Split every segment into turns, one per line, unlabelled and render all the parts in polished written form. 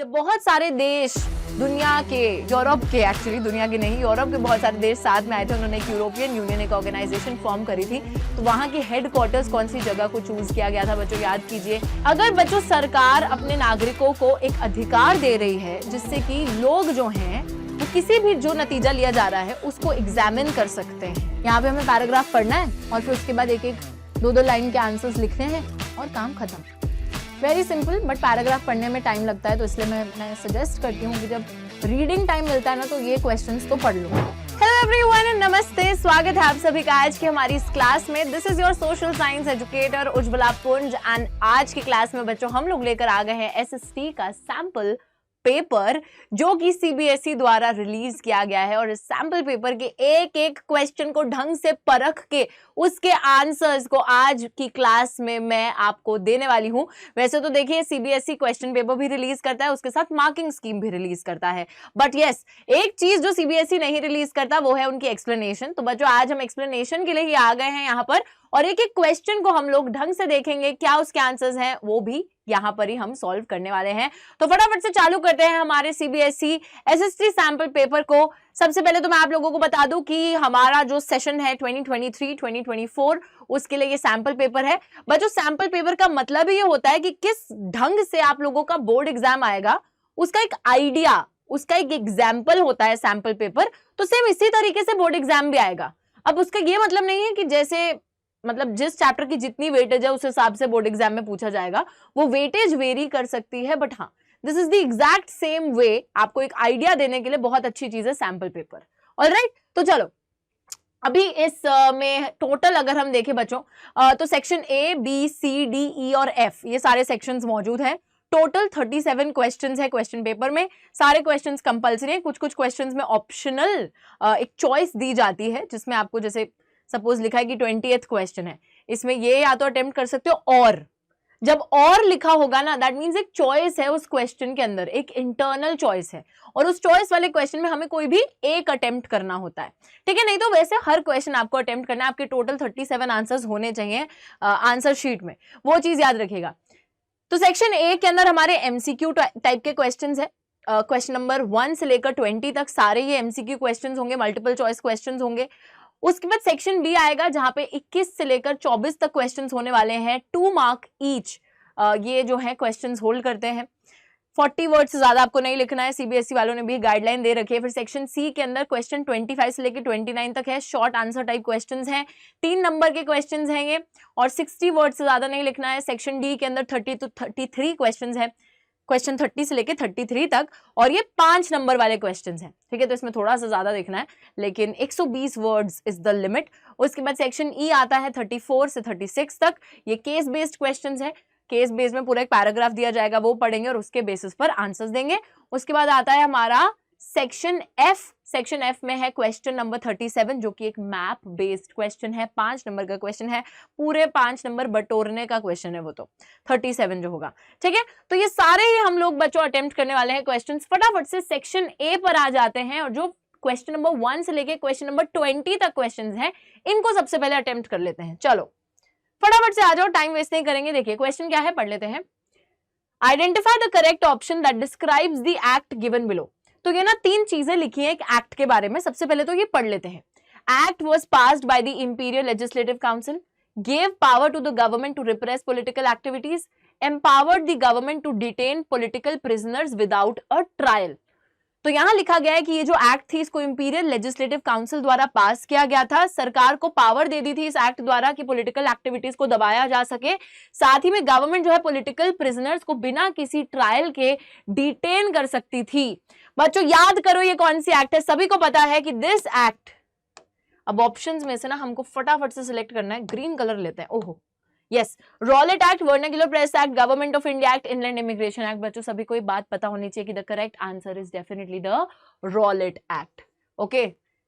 जब बहुत सारे देश दुनिया के, यूरोप के, एक्चुअली दुनिया के नहीं, यूरोप के बहुत सारे देश साथ में आए थे, उन्होंने एक यूरोपियन यूनियन एक ऑर्गेनाइजेशन फॉर्म करी थी। तो वहां की हेडक्वार्टर्स कौन सी जगह को चूज किया गया था बच्चों, याद कीजिए। अगर बच्चों सरकार अपने नागरिकों को एक अधिकार दे रही है जिससे कि लोग जो हैं वो किसी भी जो नतीजा लिया जा रहा है उसको एग्जामिन कर सकते हैं। यहाँ पे हमें पैराग्राफ पढ़ना है और फिर उसके बाद एक एक दो लाइन के आंसर्स लिखने हैं और काम खत्म। वेरी सिंपल, बट पैराग्राफ पढ़ने में टाइम लगता है, तो इसलिए मैं सजेस्ट करती हूँ कि जब रीडिंग टाइम मिलता है ना तो ये क्वेश्चंस तो पढ़ लो। हेलो एवरीवन, नमस्ते, स्वागत है आप सभी का आज की हमारी इस क्लास में। This is your social science educator Ujjwala पुंज एंड आज की क्लास में बच्चों हम लोग लेकर आ गए हैं एसएसटी का सैंपल पेपर जो कि सीबीएसई द्वारा रिलीज किया गया है। और इस सैंपल पेपर के एक एक क्वेश्चन को ढंग से परख के उसके आंसर्स को आज की क्लास में मैं आपको देने वाली हूं। वैसे तो देखिए सीबीएसई क्वेश्चन पेपर भी रिलीज करता है, उसके साथ मार्किंग स्कीम भी रिलीज करता है, बट यस एक चीज जो सीबीएसई नहीं रिलीज करता वो है उनकी एक्सप्लेनेशन। तो बच्चों आज हम एक्सप्लेनेशन के लिए ही आ गए हैं यहाँ पर और एक एक क्वेश्चन को हम लोग ढंग से देखेंगे, क्या उसके आंसर्स हैं वो भी यहाँ पर ही हम सॉल्व करने वाले हैं। तो फटाफट से चालू करते हैं हमारे सीबीएसई एसएसटी सैंपल पेपर को। सबसे पहले तो मैं आप लोगों को बता दूं कि हमारा जो सेशन है 2023-2024 उसके लिए ये सैंपल पेपर है। बच्चों सैंपल पेपर का मतलब ही ये होता है कि किस ढंग से आप लोगों का बोर्ड एग्जाम आएगा, उसका एक आइडिया, उसका एक एग्जाम्पल होता है सैंपल पेपर। तो सेम इसी तरीके से बोर्ड एग्जाम भी आएगा। अब उसका ये मतलब नहीं है कि जैसे मतलब जिस चैप्टर की जितनी वेटेज है उस हिसाब से बोर्ड एग्जाम में पूछा जाएगा, वो वेटेज वेरी कर सकती है, बट हाँ this is the exact same way. आपको एक आइडिया देने के लिए बहुत अच्छी चीज है सैंपल पेपर। ऑलराइट, तो चलो अभी इस में टोटल अगर हम देखें बच्चों तो section A, B, C, D, E और एफ ये सारे सेक्शंस मौजूद हैं। टोटल 37 क्वेश्चंस है क्वेश्चन पेपर में। सारे क्वेश्चंस कंपलसरी हैं, कुछ कुछ क्वेश्चंस में ऑप्शनल एक चॉइस दी जाती है जिसमें आपको जैसे सपोज लिखा है कि 20th क्वेश्चन है, इसमें ये या तो अटेम्प्ट कर सकते हो और जब और लिखा होगा ना दैट मींस एक चॉइस है उस क्वेश्चन के अंदर, एक इंटरनल चॉइस है और उस चॉइस वाले क्वेश्चन में हमें कोई भी एक अटेम्प्ट करना होता है, ठीक है। नहीं तो वैसे हर क्वेश्चन आपको अटेम्प्ट करना है। आपके टोटल 37 आंसर्स होने चाहिए आंसर शीट में, वो चीज याद रखिएगा। तो सेक्शन ए के अंदर हमारे एमसीक्यू टाइप के क्वेश्चन है। क्वेश्चन नंबर 1 से लेकर 20 तक सारे ये एमसीक्यू क्वेश्चन होंगे, मल्टीपल चॉइस क्वेश्चन होंगे। उसके बाद सेक्शन बी आएगा जहां पे 21 से लेकर 24 तक क्वेश्चंस होने वाले हैं, 2 मार्क ईच। ये जो है क्वेश्चंस होल्ड करते हैं। 40 वर्ड से ज्यादा आपको नहीं लिखना है, सीबीएसई वालों ने भी गाइडलाइन दे रखी है। फिर सेक्शन सी के अंदर क्वेश्चन 25 से लेकर 29 तक है, शॉर्ट आंसर टाइप क्वेश्चंस हैं, 3 नंबर के क्वेश्चंस हैं ये और 60 वर्ड से ज्यादा नहीं लिखना है। सेक्शन डी के अंदर 30 to 33 क्वेश्चंस हैं, क्वेश्चन 30 से लेके 33 तक और ये 5 नंबर वाले क्वेश्चंस हैं, ठीक है। तो इसमें थोड़ा सा ज्यादा देखना है लेकिन 120 वर्ड्स इज द लिमिट। उसके बाद सेक्शन ई आता है 34 से 36 तक, ये केस बेस्ड क्वेश्चंस है। केस बेस्ड में पूरा एक पैराग्राफ दिया जाएगा, वो पढ़ेंगे और उसके बेसिस पर आंसर्स देंगे। उसके बाद आता है हमारा सेक्शन एफ। सेक्शन एफ में है क्वेश्चन नंबर 37 जो कि एक मैप बेस्ड क्वेश्चन है, 5 नंबर का क्वेश्चन है, पूरे 5 नंबर बटोरने का क्वेश्चन है वो, तो 37 जो होगा, ठीक है। तो ये सारे ही हम लोग बच्चों अटेम्प्ट करने वाले हैं क्वेश्चंस। फटाफट से सेक्शन ए पर आ जाते हैं और जो क्वेश्चन नंबर 1 से लेके क्वेश्चन नंबर 20 तक क्वेश्चन हैं इनको सबसे पहले अटेम्प्ट कर लेते हैं। चलो फटाफट से आ जाओ, टाइम वेस्ट नहीं करेंगे। देखिए क्वेश्चन क्या है, पढ़ लेते हैं। Identify the correct option that describes the act given below. तो ये ना 3 चीजें लिखी हैं एक एक्ट के बारे में। सबसे पहले तो ये पढ़ लेते हैं। Act was passed by the imperial legislative council, gave power to the government to repress political activities, empowered the government to detain political prisoners without a trial। तो यहां लिखा गया है कि ये जो एक्ट थी इसको इंपीरियल लेजिस्लेटिव काउंसिल द्वारा पास किया गया था। सरकार को पावर दे दी थी इस एक्ट द्वारा कि पॉलिटिकल एक्टिविटीज को दबाया जा सके। साथ ही में गवर्नमेंट जो है पॉलिटिकल प्रिजनर्स को बिना किसी ट्रायल के डिटेन कर सकती थी। बच्चों याद करो ये कौन सी एक्ट है, सभी को पता है कि दिस एक्ट। अब ऑप्शंस में से ना हमको फटाफट से सिलेक्ट करना है, ग्रीन कलर लेते हैं। ओहो yes, Rowlatt act, vernacular press act, government of India act, inland immigration act. बच्चों सभी को ये बात पता होनी चाहिए कि the correct answer is definitely the Rowlatt act. Okay,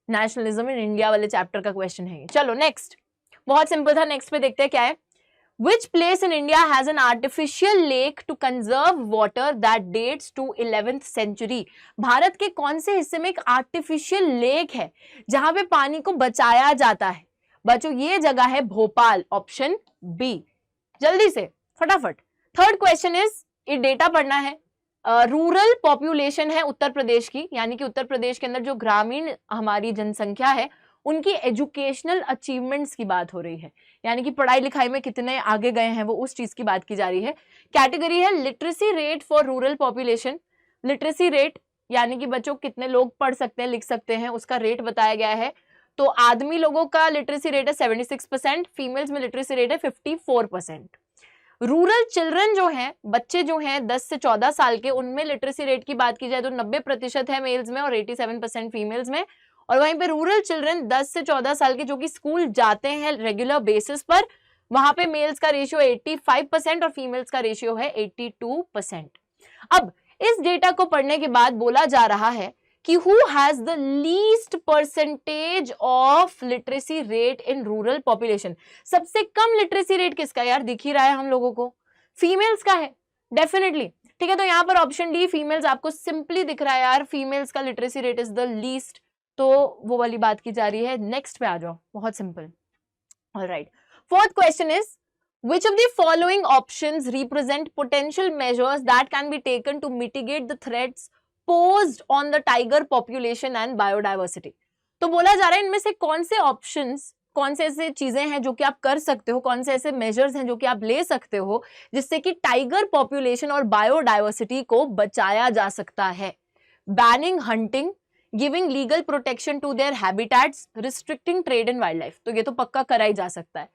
nationalism in India वाले चैप्टर का क्वेश्चन है ये। चलो नेक्स्ट, बहुत सिंपल था, नेक्स्ट पे देखते हैं क्या है। Which place in India has an artificial lake to conserve water that dates to 11th century? Bharat के कौन से हिस्से में एक आर्टिफिशियल लेक है जहां पे पानी को बचाया जाता है? बच्चों ये जगह है भोपाल, ऑप्शन बी। जल्दी से फटाफट। थर्ड क्वेश्चन इज, ये डेटा पढ़ना है। रूरल पॉपुलेशन है उत्तर प्रदेश की, यानी कि उत्तर प्रदेश के अंदर जो ग्रामीण हमारी जनसंख्या है उनकी एजुकेशनल अचीवमेंट्स की बात हो रही है, यानी कि पढ़ाई लिखाई में कितने आगे गए हैं वो उस चीज की बात की जा रही है। कैटेगरी है literacy rate for rural population. Literacy rate यानी कि बच्चों कितने लोग पढ़ सकते हैं लिख सकते हैं उसका रेट बताया गया है। तो आदमी लोगों का लिटरेसी रेट है 76%, फीमेल्स में लिटरेसी रेट है 54%। रूरल चिल्ड्रन जो हैं, बच्चे जो हैं 10 से 14 साल के, उनमें लिटरेसी रेट की बात की जाए तो 90% है मेल्स में और 87% फीमेल्स में। और वहीं पे रूरल चिल्ड्रन 10 से 14 साल के जो कि स्कूल जाते हैं रेगुलर बेसिस पर, वहां पे मेल्स का रेशियो 85% और फीमेल्स का रेशियो है 82%। अब इस डेटा को पढ़ने के बाद बोला जा रहा है कि who has the least percentage of literacy rate in rural population. सबसे कम लिटरेसी रेट किसका यार, दिख ही रहा है हम लोगों को, फीमेल्स का है डेफिनेटली। ठीक है, तो यहाँ पर ऑप्शन डी फीमेल्स आपको सिंपली दिख रहा है यार, फीमेल्स का literacy rate is the least, तो वो वाली बात की जा रही है। नेक्स्ट पे आ जाओ, बहुत simple. Alright, fourth question is which of the following options represent potential measures that can be taken to mitigate the threats posed on the tiger population and biodiversity। तो बोला जा रहा है इनमें से कौन से ऑप्शंस, कौन से ऐसे चीजें हैं जो कि आप कर सकते हो, कौन से ऐसे मेजर्स हैं जो कि आप ले सकते हो जिससे कि टाइगर पॉपुलेशन और बायोडाइवर्सिटी को बचाया जा सकता है। Banning hunting, giving legal protection to their habitats, restricting trade in wild life, तो ये तो पक्का करा ही जा सकता है।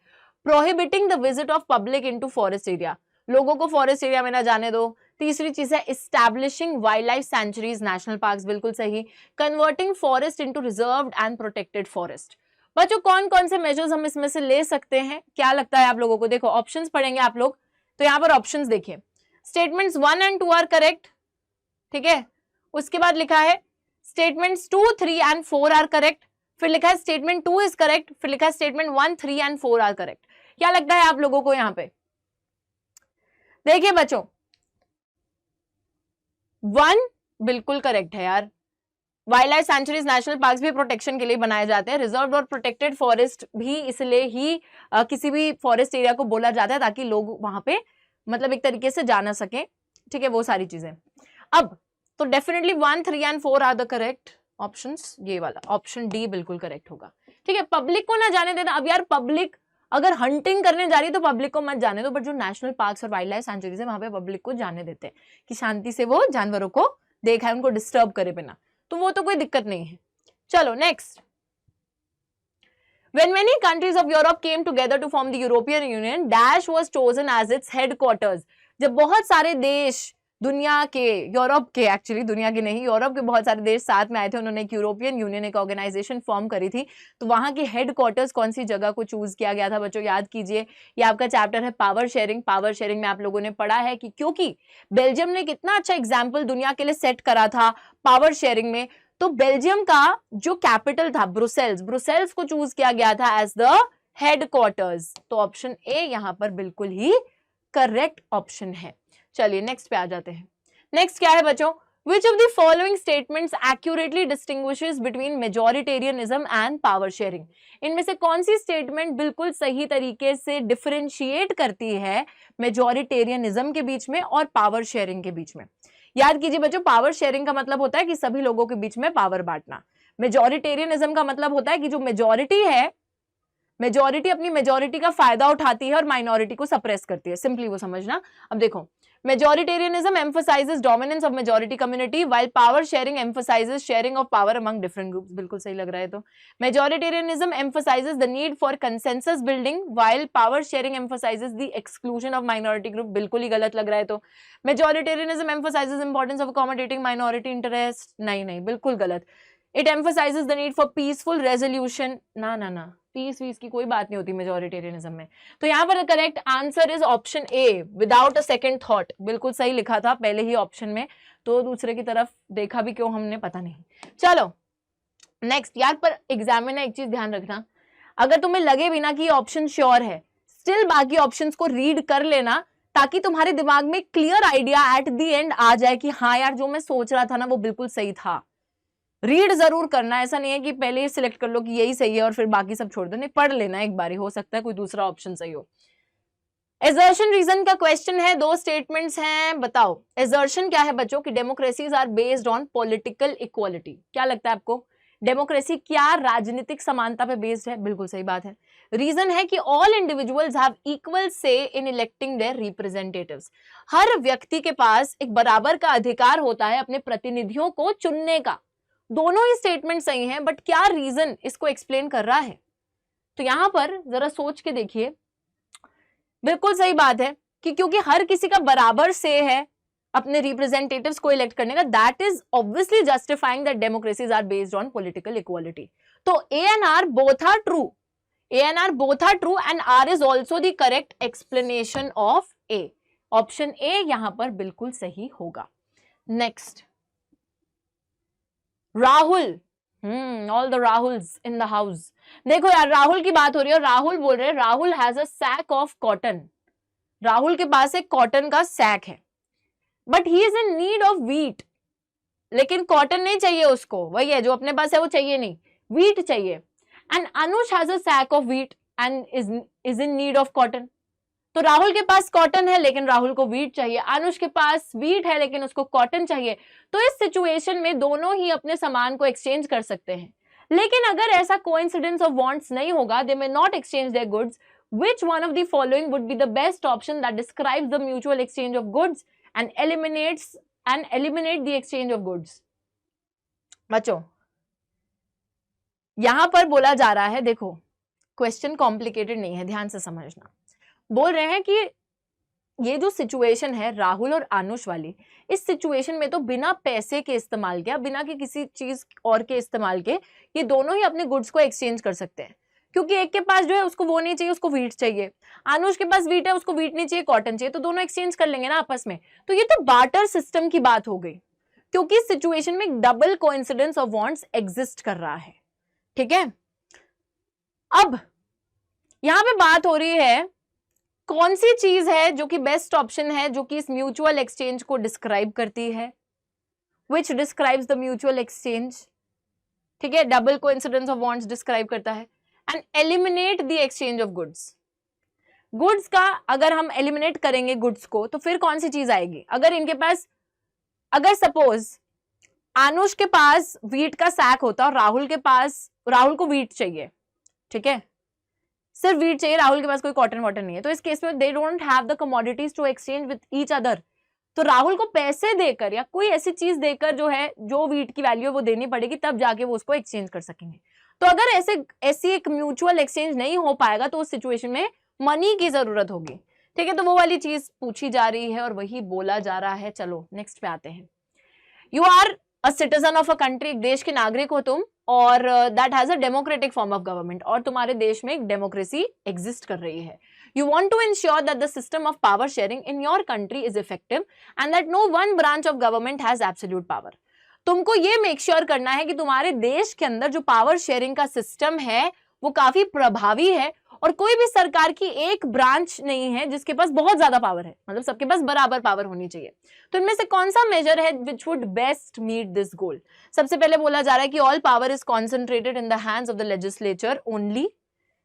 Prohibiting the visit of public into forest area, लोगों को फॉरेस्ट एरिया में ना जाने दो। तीसरी चीज है establishing wild life sanctuaries, national parks, बिल्कुल सही। Converting forest into reserved and protected forest. बच्चों कौन कौन से मेजर्स हम इसमें से ले सकते हैं, क्या लगता है आप लोगों को? देखो ऑप्शंस पढ़ेंगे आप लोग, तो यहाँ पर ऑप्शंस देखिए, स्टेटमेंट्स 1 and 2 आर करेक्ट, ठीक है। उसके बाद लिखा है स्टेटमेंट्स 2, 3 and 4 आर करेक्ट, फिर लिखा है स्टेटमेंट 2 इज करेक्ट, फिर लिखा है स्टेटमेंट 1, 3 and 4 आर करेक्ट। क्या लगता है आप लोगों को यहाँ पे? देखिए बच्चों 1 बिल्कुल करेक्ट है यार, wild life sanctuaries national parks भी प्रोटेक्शन के लिए बनाए जाते हैं, रिजर्व और प्रोटेक्टेड फॉरेस्ट भी इसलिए ही किसी भी फॉरेस्ट एरिया को बोला जाता है ताकि लोग वहां पे मतलब एक तरीके से जा ना सके, ठीक है, वो सारी चीजें। अब तो definitely 1, 3 and 4 are the correct options, ये वाला ऑप्शन डी बिल्कुल करेक्ट होगा, ठीक है। पब्लिक को ना जाने देना, अब यार पब्लिक अगर हंटिंग करने जा रही है तो पब्लिक को मत जाने दो, बट जो नेशनल पार्क्स और वाइल्ड लाइफ सेंचुरीज है वहां पे पब्लिक को जाने देते हैं कि शांति से वो जानवरों को देखा है, उनको डिस्टर्ब करे बिना, तो वो तो कोई दिक्कत नहीं है। चलो next, when many countries of Europe came together to form the European Union, Dash was chosen as its headquarters। जब बहुत सारे देश दुनिया के, यूरोप के, एक्चुअली दुनिया के नहीं, यूरोप के बहुत सारे देश साथ में आए थे, उन्होंने एक यूरोपियन यूनियन, एक ऑर्गेनाइजेशन फॉर्म करी थी, तो वहां के हेडक्वार्टर्स कौन सी जगह को चूज किया गया था बच्चों, याद कीजिए। ये आपका चैप्टर है पावर शेयरिंग। पावर शेयरिंग में आप लोगों ने पढ़ा है कि क्योंकि बेल्जियम ने कितना अच्छा एग्जाम्पल दुनिया के लिए सेट करा था पावर शेयरिंग में, तो बेल्जियम का जो कैपिटल था ब्रुसेल्स, ब्रुसेल्स को चूज किया गया था एज द हेडक्वार्टर्स। तो ऑप्शन ए यहां पर बिल्कुल ही करेक्ट ऑप्शन है। चलिए नेक्स्ट पे आ जाते हैं। नेक्स्ट क्या है बच्चों, which of the following statements accurately distinguishes between majoritarianism and power sharing। इनमें से कौन सी स्टेटमेंट बिल्कुल सही तरीके से डिफरेंशिएट करती है मेजोरिटेरियनिज्म के बीच में और पावर शेयरिंग के बीच में? याद कीजिए बच्चों, पावर शेयरिंग का मतलब होता है कि सभी लोगों के बीच में पावर बांटना। मेजोरिटेरियनिज्म का मतलब होता है कि जो मेजोरिटी है, मेजोरिटी अपनी मेजोरिटी का फायदा उठाती है और माइनॉरिटी को सप्रेस करती है, सिंपली वो समझना। अब देखो, majoritarianism emphasizes dominance of majority community while power sharing emphasizes sharing of power among different groups। बिल्कुल सही लग रहा है। तो majoritarianism emphasizes the need for consensus building while power sharing emphasizes the exclusion of minority group। बिल्कुल ही गलत लग रहा है। तो majoritarianism emphasizes importance of accommodating minority interest। नहीं, बिल्कुल गलत। It emphasizes the need for peaceful resolution। ना, पीस वीस की कोई बात नहीं होती मेजोरिटेरियनिज्म में। तो यहाँ पर correct answer is option A, without a second thought. बिल्कुल सही लिखा था पहले ही ऑप्शन में, तो दूसरे की तरफ देखा भी क्यों हमने, पता नहीं। चलो नेक्स्ट यार, पर एग्जाम में ना एक चीज ध्यान रखना, अगर तुम्हें लगे भी ना कि ये ऑप्शन श्योर है, स्टिल बाकी ऑप्शंस को रीड कर लेना ताकि तुम्हारे दिमाग में clear idea at the end आ जाए कि हाँ यार जो मैं सोच रहा था ना वो बिल्कुल सही था। रीड जरूर करना, ऐसा नहीं है कि पहले ही सिलेक्ट कर लो कि यही सही है और फिर बाकी सब छोड़ दो, नहीं, पढ़ लेना एक बारी, हो सकता है कोई दूसरा ऑप्शन सही हो। एजर्शन रीजन का क्वेश्चन है, दो स्टेटमेंट्स हैं, बताओ एजर्शन क्या है बच्चों की democracies are based on political equality. क्या लगता है आपको, डेमोक्रेसी क्या राजनीतिक समानता पे बेस्ड है? बिल्कुल सही बात है। रीजन है कि ऑल इंडिविजुअल्स हैव इक्वल से इन इलेक्टिंग देयर रिप्रेजेंटेटिव्स। हर व्यक्ति के पास एक बराबर का अधिकार होता है अपने प्रतिनिधियों को चुनने का। दोनों ही स्टेटमेंट सही हैं, बट क्या रीजन इसको एक्सप्लेन कर रहा है? तो यहां पर जरा सोच के देखिए, बिल्कुल सही बात है कि क्योंकि हर किसी का बराबर से है अपने रिप्रेजेंटेटिव्स को इलेक्ट करने का, that is obviously justifying that democracies are based on political equality. तो A and R both are true, A and R both are true and R is also the correct explanation of A. Option A यहां पर बिल्कुल सही होगा। Next, Rahul, all the Rahuls in the house. देखो यार, राहुल की बात हो रही है, राहुल बोल रहे हैं Rahul has a sack of cotton. Rahul के पास एक कॉटन का सैक है, but he is in need of wheat. लेकिन कॉटन नहीं चाहिए उसको, वही है जो अपने पास है वो चाहिए नहीं, व्हीट चाहिए। And Anush has a sack of wheat and is in need of cotton. तो राहुल के पास कॉटन है लेकिन राहुल को व्हीट चाहिए, अनुष के पास व्हीट है लेकिन उसको कॉटन चाहिए। तो इस सिचुएशन में दोनों ही अपने सामान को एक्सचेंज कर सकते हैं। लेकिन अगर ऐसा कोइंसिडेंस ऑफ वांट्स नहीं होगा, they may not exchange their goods, which one of the following would be the best option that describes the mutual exchange of goods and eliminate the exchange of goods? बच्चों यहां पर बोला जा रहा है, देखो क्वेश्चन कॉम्प्लिकेटेड नहीं है, ध्यान से समझना। बोल रहे हैं कि ये जो सिचुएशन है राहुल और आनुष वाली, इस सिचुएशन में तो बिना पैसे के इस्तेमाल के, बिना कि किसी चीज और के इस्तेमाल के, ये दोनों ही अपने गुड्स को एक्सचेंज कर सकते हैं। क्योंकि एक के पास जो है उसको वो नहीं चाहिए, उसको व्हीट चाहिए, आनुष के पास व्हीट है उसको व्हीट नहीं चाहिए, कॉटन चाहिए, तो दोनों एक्सचेंज कर लेंगे ना आपस में। तो ये तो बार्टर सिस्टम की बात हो गई, क्योंकि इस सिचुएशन में double coincidence of wants exist कर रहा है। ठीक है, अब यहां पे बात हो रही है कौन सी चीज है जो कि बेस्ट ऑप्शन है, जो कि इस म्यूचुअल एक्सचेंज को डिस्क्राइब करती है, which describes the mutual exchange. ठीक है, double coincidence of wants describe करता है। And eliminate the exchange of goods. Goods का अगर हम एलिमिनेट करेंगे गुड्स को, तो फिर कौन सी चीज आएगी? अगर इनके पास, अगर सपोज आनुष के पास व्हीट का सैक होता और राहुल को व्हीट चाहिए, ठीक है, सिर्फ व्हीट चाहिए, राहुल के पास कोई कॉटन वॉटन नहीं है, तो इस केस में they don't have the commodities to exchange with each other. तो राहुल को पैसे देकर या कोई ऐसी चीज देकर जो है, जो व्हीट की वैल्यू है वो देनी पड़ेगी, तब जाके वो उसको एक्सचेंज कर सकेंगे। तो अगर ऐसी एक म्यूचुअल एक्सचेंज नहीं हो पाएगा तो उस सिचुएशन में मनी की जरूरत होगी। ठीक है, तो वो वाली चीज पूछी जा रही है और वही बोला जा रहा है। चलो नेक्स्ट पे आते हैं। You are a citizen of a country, एक देश के नागरिक हो तुम, और that has a democratic form of government, और तुम्हारे देश में एक डेमोक्रेसी एग्जिस्ट कर रही है। You want to ensure that the system of power sharing in your country is effective and that no one branch of government has absolute power. तुमको ये मेक श्योर करना है कि तुम्हारे देश के अंदर जो पावर शेयरिंग का सिस्टम है वो काफी प्रभावी है, और कोई भी सरकार की एक ब्रांच नहीं है जिसके पास बहुत ज्यादा पावर है, मतलब सबके पास बराबर पावर होनी चाहिए। तो इनमें से कौन सा मेजर है which would best meet this goal? सबसे पहले बोला जा रहा है कि all power is concentrated in the hands of the legislature only.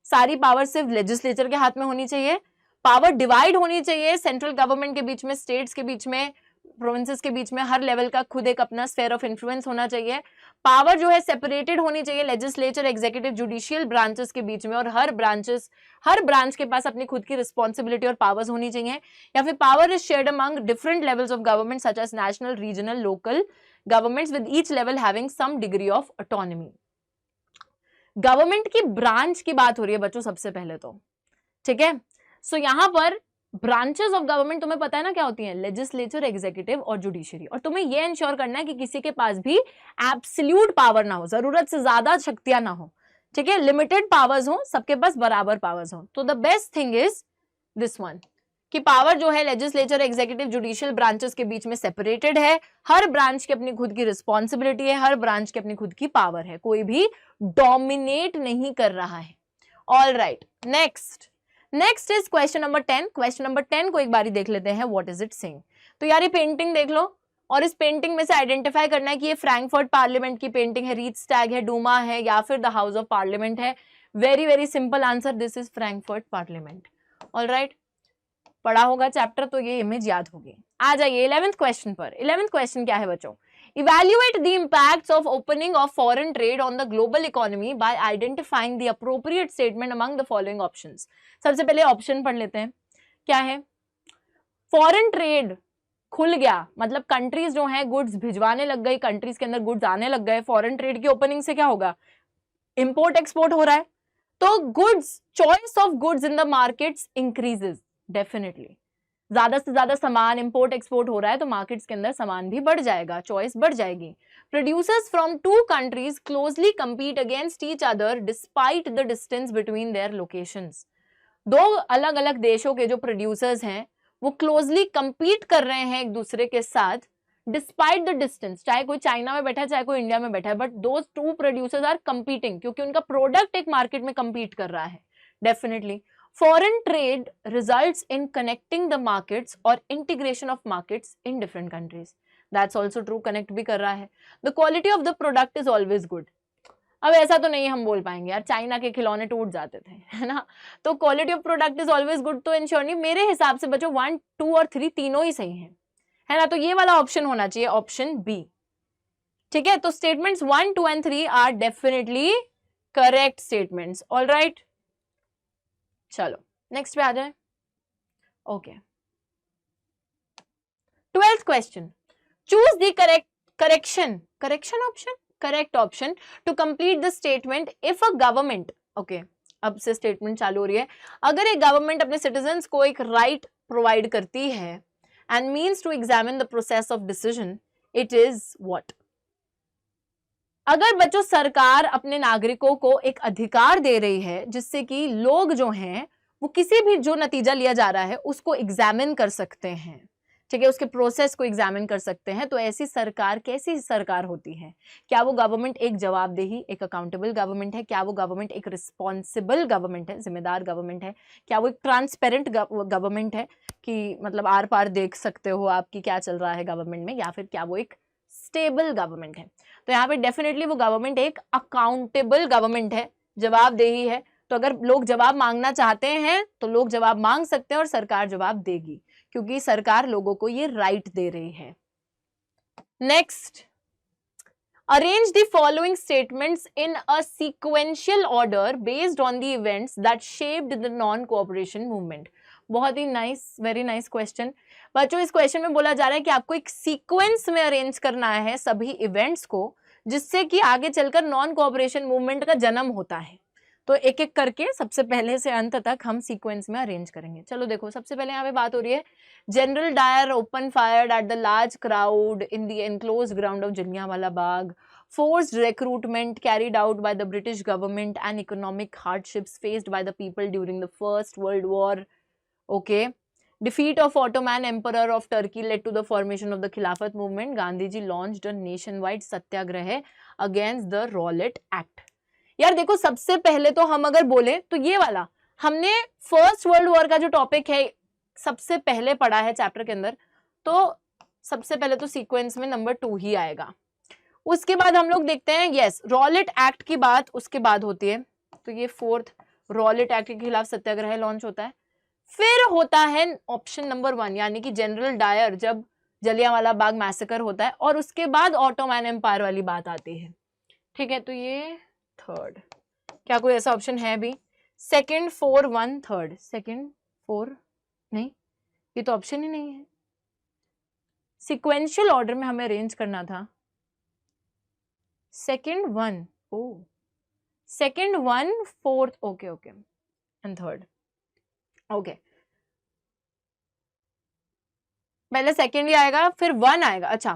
सारी पावर सिर्फ लेजिस्लेचर के हाथ में होनी चाहिए। पावर डिवाइड होनी चाहिए सेंट्रल गवर्नमेंट के बीच में, स्टेट्स के बीच में, प्रोविंसेस के बीच में, हर लेवल का खुद एक अपना स्फेयर ऑफ इन्फ्लुएंस होना चाहिए। पावर जो है सेपरेटेड होनी चाहिए लेजिस्लेचर, एग्जीक्यूटिव, जुडिशियल ब्रांचेस के बीच में, और हर ब्रांच के पास अपनी खुद की रिस्पॉन्सिबिलिटी और पावर्स होनी चाहिए। या फिर power is shared among different levels of government such as national, regional, local governments with each level having some degree of autonomy. Government की ब्रांच की बात हो रही है बच्चों सबसे पहले तो, ठीक है। सो यहां पर ब्रांचेस ऑफ गवर्नमेंट तुम्हें पता है ना क्या होती हैं, लेजिस्लेचर, एग्जीक्यूटिव और जुडिशरी। और तुम्हें यह इंश्योर करना है कि किसी के पास भी एब्सोल्यूट पावर ना हो, जरूरत से ज्यादा शक्तियां ना हो, ठीक है, लिमिटेड पावर्स हो, सबके पास बराबर पावर्स हो। तो the best thing is this one कि पावर जो है लेजिस्लेचर, एग्जीक्यूटिव, जुडिशियल ब्रांचेस के बीच में सेपरेटेड है। हर ब्रांच की अपनी खुद की रिस्पॉन्सिबिलिटी है, हर ब्रांच की अपनी खुद की पावर है, कोई भी डोमिनेट नहीं कर रहा है। All right, next is question number 10। Question number 10 को एक बारी देख लेते हैं, व्हाट इज इट सेइंग। तो यार ये पेंटिंग देख लो, और इस पेंटिंग में से आइडेंटिफाई करना है कि ये फ्रैंकफर्ट पार्लियामेंट की पेंटिंग है, रीचस्टैग है, डूमा है, या फिर द हाउस ऑफ पार्लियामेंट है। Very very simple answer, this is Frankfurt parliament. All right, पढ़ा होगा चैप्टर तो ये इमेज याद होगी। आ जाइए 11th क्वेश्चन पर। 11th क्वेश्चन क्या है बच्चों? Evaluate the impacts of opening of foreign trade on the global economy by identifying the appropriate statement among the following options. सबसे पहले ऑप्शन पढ़ लेते हैं। क्या है? फॉरेन ट्रेड खुल गया मतलब कंट्रीज जो है गुड्स भिजवाने लग गई, कंट्रीज के अंदर गुड्स आने लग गए। फॉरेन ट्रेड की ओपनिंग से क्या होगा? इंपोर्ट एक्सपोर्ट हो रहा है, तो goods, choice of goods in the markets increases definitely. ज्यादा से ज्यादा सामान इंपोर्ट एक्सपोर्ट हो रहा है तो मार्केट्स के अंदर सामान भी बढ़ जाएगा, चॉइस बढ़ जाएगी। Producers from two countries closely compete against each other despite the distance between their locations. दो अलग अलग देशों के जो प्रोड्यूसर्स हैं वो क्लोजली compete कर रहे हैं एक दूसरे के साथ डिस्पाइट द डिस्टेंस। चाहे कोई चाइना में बैठा है चाहे कोई इंडिया में बैठा है, but those two producers are competing क्योंकि उनका प्रोडक्ट एक मार्केट में compete कर रहा है। Definitely foreign trade results in connecting the markets or integration of markets in different countries. That's also true, connect भी कर रहा है। The quality of the product is always good. अब ऐसा तो नहीं हम बोल पाएंगे यार चाइना के खिलौने टूट जाते थे, है ना, तो quality of product is always good तो इंश्योर नहीं। मेरे हिसाब से बच्चों 1, 2 और 3 तीनों ही सही हैं, है ना, तो ये वाला ऑप्शन होना चाहिए, ऑप्शन बी। ठीक है, तो statements 1, 2 and 3 are definitely correct statements. All right, चलो नेक्स्ट पे आ जाए। Okay, 12th question, choose the correct option to complete the statement if a government. Okay, अब से स्टेटमेंट चालू हो रही है। अगर एक गवर्नमेंट अपने सिटीजन्स को एक राइट प्रोवाइड करती है and means to examine the process of decision, it is what? अगर बच्चों सरकार अपने नागरिकों को एक अधिकार दे रही है जिससे कि लोग जो हैं वो किसी भी जो नतीजा लिया जा रहा है उसको एग्जामिन कर सकते हैं, ठीक है, उसके प्रोसेस को एग्जामिन कर सकते हैं, तो ऐसी सरकार कैसी सरकार होती है? क्या वो गवर्नमेंट एक जवाबदेही, एक अकाउंटेबल गवर्नमेंट है? क्या वो गवर्नमेंट एक रिस्पॉन्सिबल गवर्नमेंट है, जिम्मेदार गवर्नमेंट है? क्या वो एक ट्रांसपेरेंट गवर्नमेंट है कि मतलब आर पार देख सकते हो आप कि क्या चल रहा है गवर्नमेंट में? या फिर क्या वो एक स्टेबल गवर्नमेंट है? तो यहाँ पे डेफिनेटली वो गवर्नमेंट एक अकाउंटेबल गवर्नमेंट है, जवाबदेही है। तो अगर लोग जवाब मांगना चाहते हैं तो लोग जवाब मांग सकते हैं और सरकार जवाब देगी क्योंकि सरकार लोगों को ये राइट दे रही है। Next, arrange the following statements in a sequential order based on the events that shaped the non cooperation movement. बहुत ही नाइस, वेरी नाइस क्वेश्चन। बच्चों इस क्वेश्चन में बोला जा रहा है कि आपको एक सीक्वेंस में अरेंज करना है सभी इवेंट्स को जिससे कि आगे चलकर नॉन कोऑपरेशन मूवमेंट का जन्म होता है। तो एक एक करके सबसे पहले से अंत तक हम सीक्वेंस में अरेंज करेंगे। चलो देखो, सबसे पहले यहाँ पे बात हो रही है General Dyer open fired at the large crowd in the enclosed ground of Jallianwala Bagh, forced recruitment carried out by the British government and economic hardships faced by the people during the First World War. Okay, defeat of Ottoman Emperor of Turkey led to the formation of the Khilafat movement. Gandhi ji launched a nationwide satyagraha against the Rowlatt Act. यार देखो, सबसे पहले तो हम अगर बोले तो ये वाला हमने फर्स्ट वर्ल्ड वॉर का जो टॉपिक है सबसे पहले पढ़ा है चैप्टर के अंदर, तो सबसे पहले तो सीक्वेंस में नंबर 2 ही आएगा। उसके बाद हम लोग देखते हैं, यस, रॉलेट एक्ट की बात उसके बाद होती है, तो ये 4th रॉलेट एक्ट के खिलाफ सत्याग्रह लॉन्च होता है। फिर होता है ऑप्शन नंबर 1 यानी कि जनरल डायर जब जलियांवाला बाग मैसेकर होता है, और उसके बाद ऑटोमैन एम्पायर वाली बात आती है। ठीक है, तो ये 3rd, क्या कोई ऐसा ऑप्शन है भी? 2nd, 4, 1, 3rd, 2nd, 4 नहीं, ये तो ऑप्शन ही नहीं है। सीक्वेंशियल ऑर्डर में हमें अरेंज करना था 2nd, 1, oh 2nd, 1, 4th, okay okay, and 3rd, okay, पहले 2nd ही आएगा फिर 1 आएगा। अच्छा,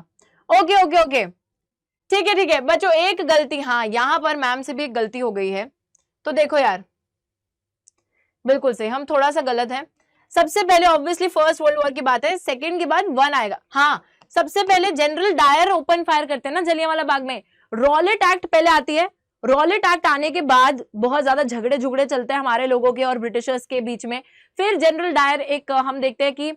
ओके ओके ओके, ठीक है बच्चों, एक गलती, हाँ यहाँ पर मैम से भी एक गलती हो गई है। तो देखो यार, बिल्कुल सही, हम थोड़ा सा गलत है। सबसे पहले ऑब्वियसली फर्स्ट वर्ल्ड वॉर की बात है, 2nd के बाद 1 आएगा। हाँ, सबसे पहले जनरल डायर ओपन फायर करते हैं ना जलियांवाला बाग में, रॉलेट एक्ट पहले आती है। रॉलेट एक्ट आने के बाद बहुत ज्यादा झगड़े झुगड़े चलते हैं हमारे लोगों के और ब्रिटिशर्स के बीच में। फिर जनरल डायर एक हम देखते हैं कि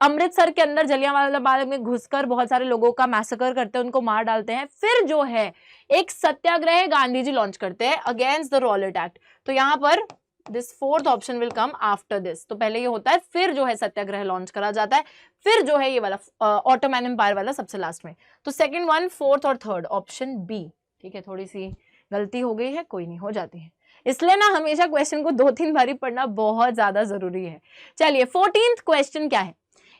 अमृतसर के अंदर जलियांवाला बाग में घुसकर बहुत सारे लोगों का मैसेकर करते हैं, उनको मार डालते हैं। फिर जो है एक सत्याग्रह गांधी जी लॉन्च करते हैं अगेंस्ट द रॉलेट एक्ट। तो यहाँ पर this fourth option will come after this. तो पहले ये होता है, फिर जो है सत्याग्रह लॉन्च करा जाता है, फिर जो है ये वाला ऑटोमैन एम्पायर वाला सबसे लास्ट में। तो सेकंड वन, फोर्थ और थर्ड, ऑप्शन बी। ठीक है, थोड़ी सी गलती हो गई है, कोई नहीं, हो जाती है, इसलिए ना हमेशा क्वेश्चन को 2-3 बारी पढ़ना बहुत ज्यादा जरूरी है। चलिए 14th क्वेश्चन क्या है?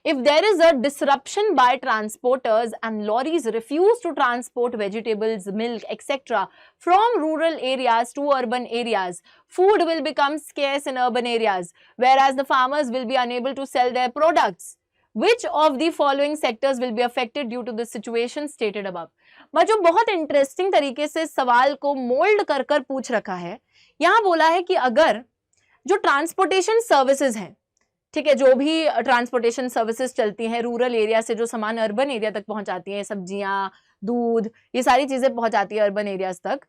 If there is a disruption by transporters and lorries refuse to transport vegetables, milk, etc. from rural areas to urban areas, food will become scarce in urban areas, whereas the farmers will be unable to sell their products. Which of the following sectors will be affected due to the situation stated above? बच्चों बहुत interesting तरीके से सवाल को mould कर कर पूछ रखा है। यहाँ बोला है कि अगर जो ट्रांसपोर्टेशन सर्विसेज हैं, ठीक है, जो भी ट्रांसपोर्टेशन सर्विसेज चलती हैं रूरल एरिया से जो सामान अर्बन एरिया तक पहुंचाती हैं, सब्जियां, दूध, ये सारी चीजें पहुंचाती है अर्बन एरियाज तक,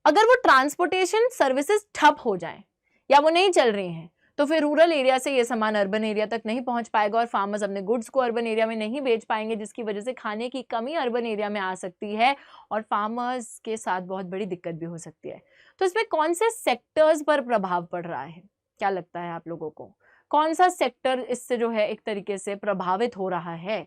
अगर वो ट्रांसपोर्टेशन सर्विसेज ठप हो जाए या वो नहीं चल रही हैं, तो फिर रूरल एरिया से ये सामान अर्बन एरिया तक नहीं पहुंच पाएगा और फार्मर्स अपने गुड्स को अर्बन एरिया में नहीं बेच पाएंगे, जिसकी वजह से खाने की कमी अर्बन एरिया में आ सकती है और फार्मर्स के साथ बहुत बड़ी दिक्कत भी हो सकती है। तो इसमें कौन से सेक्टर्स पर प्रभाव पड़ रहा है, क्या लगता है आप लोगों को? कौन सा सेक्टर इससे जो है एक तरीके से प्रभावित हो रहा है?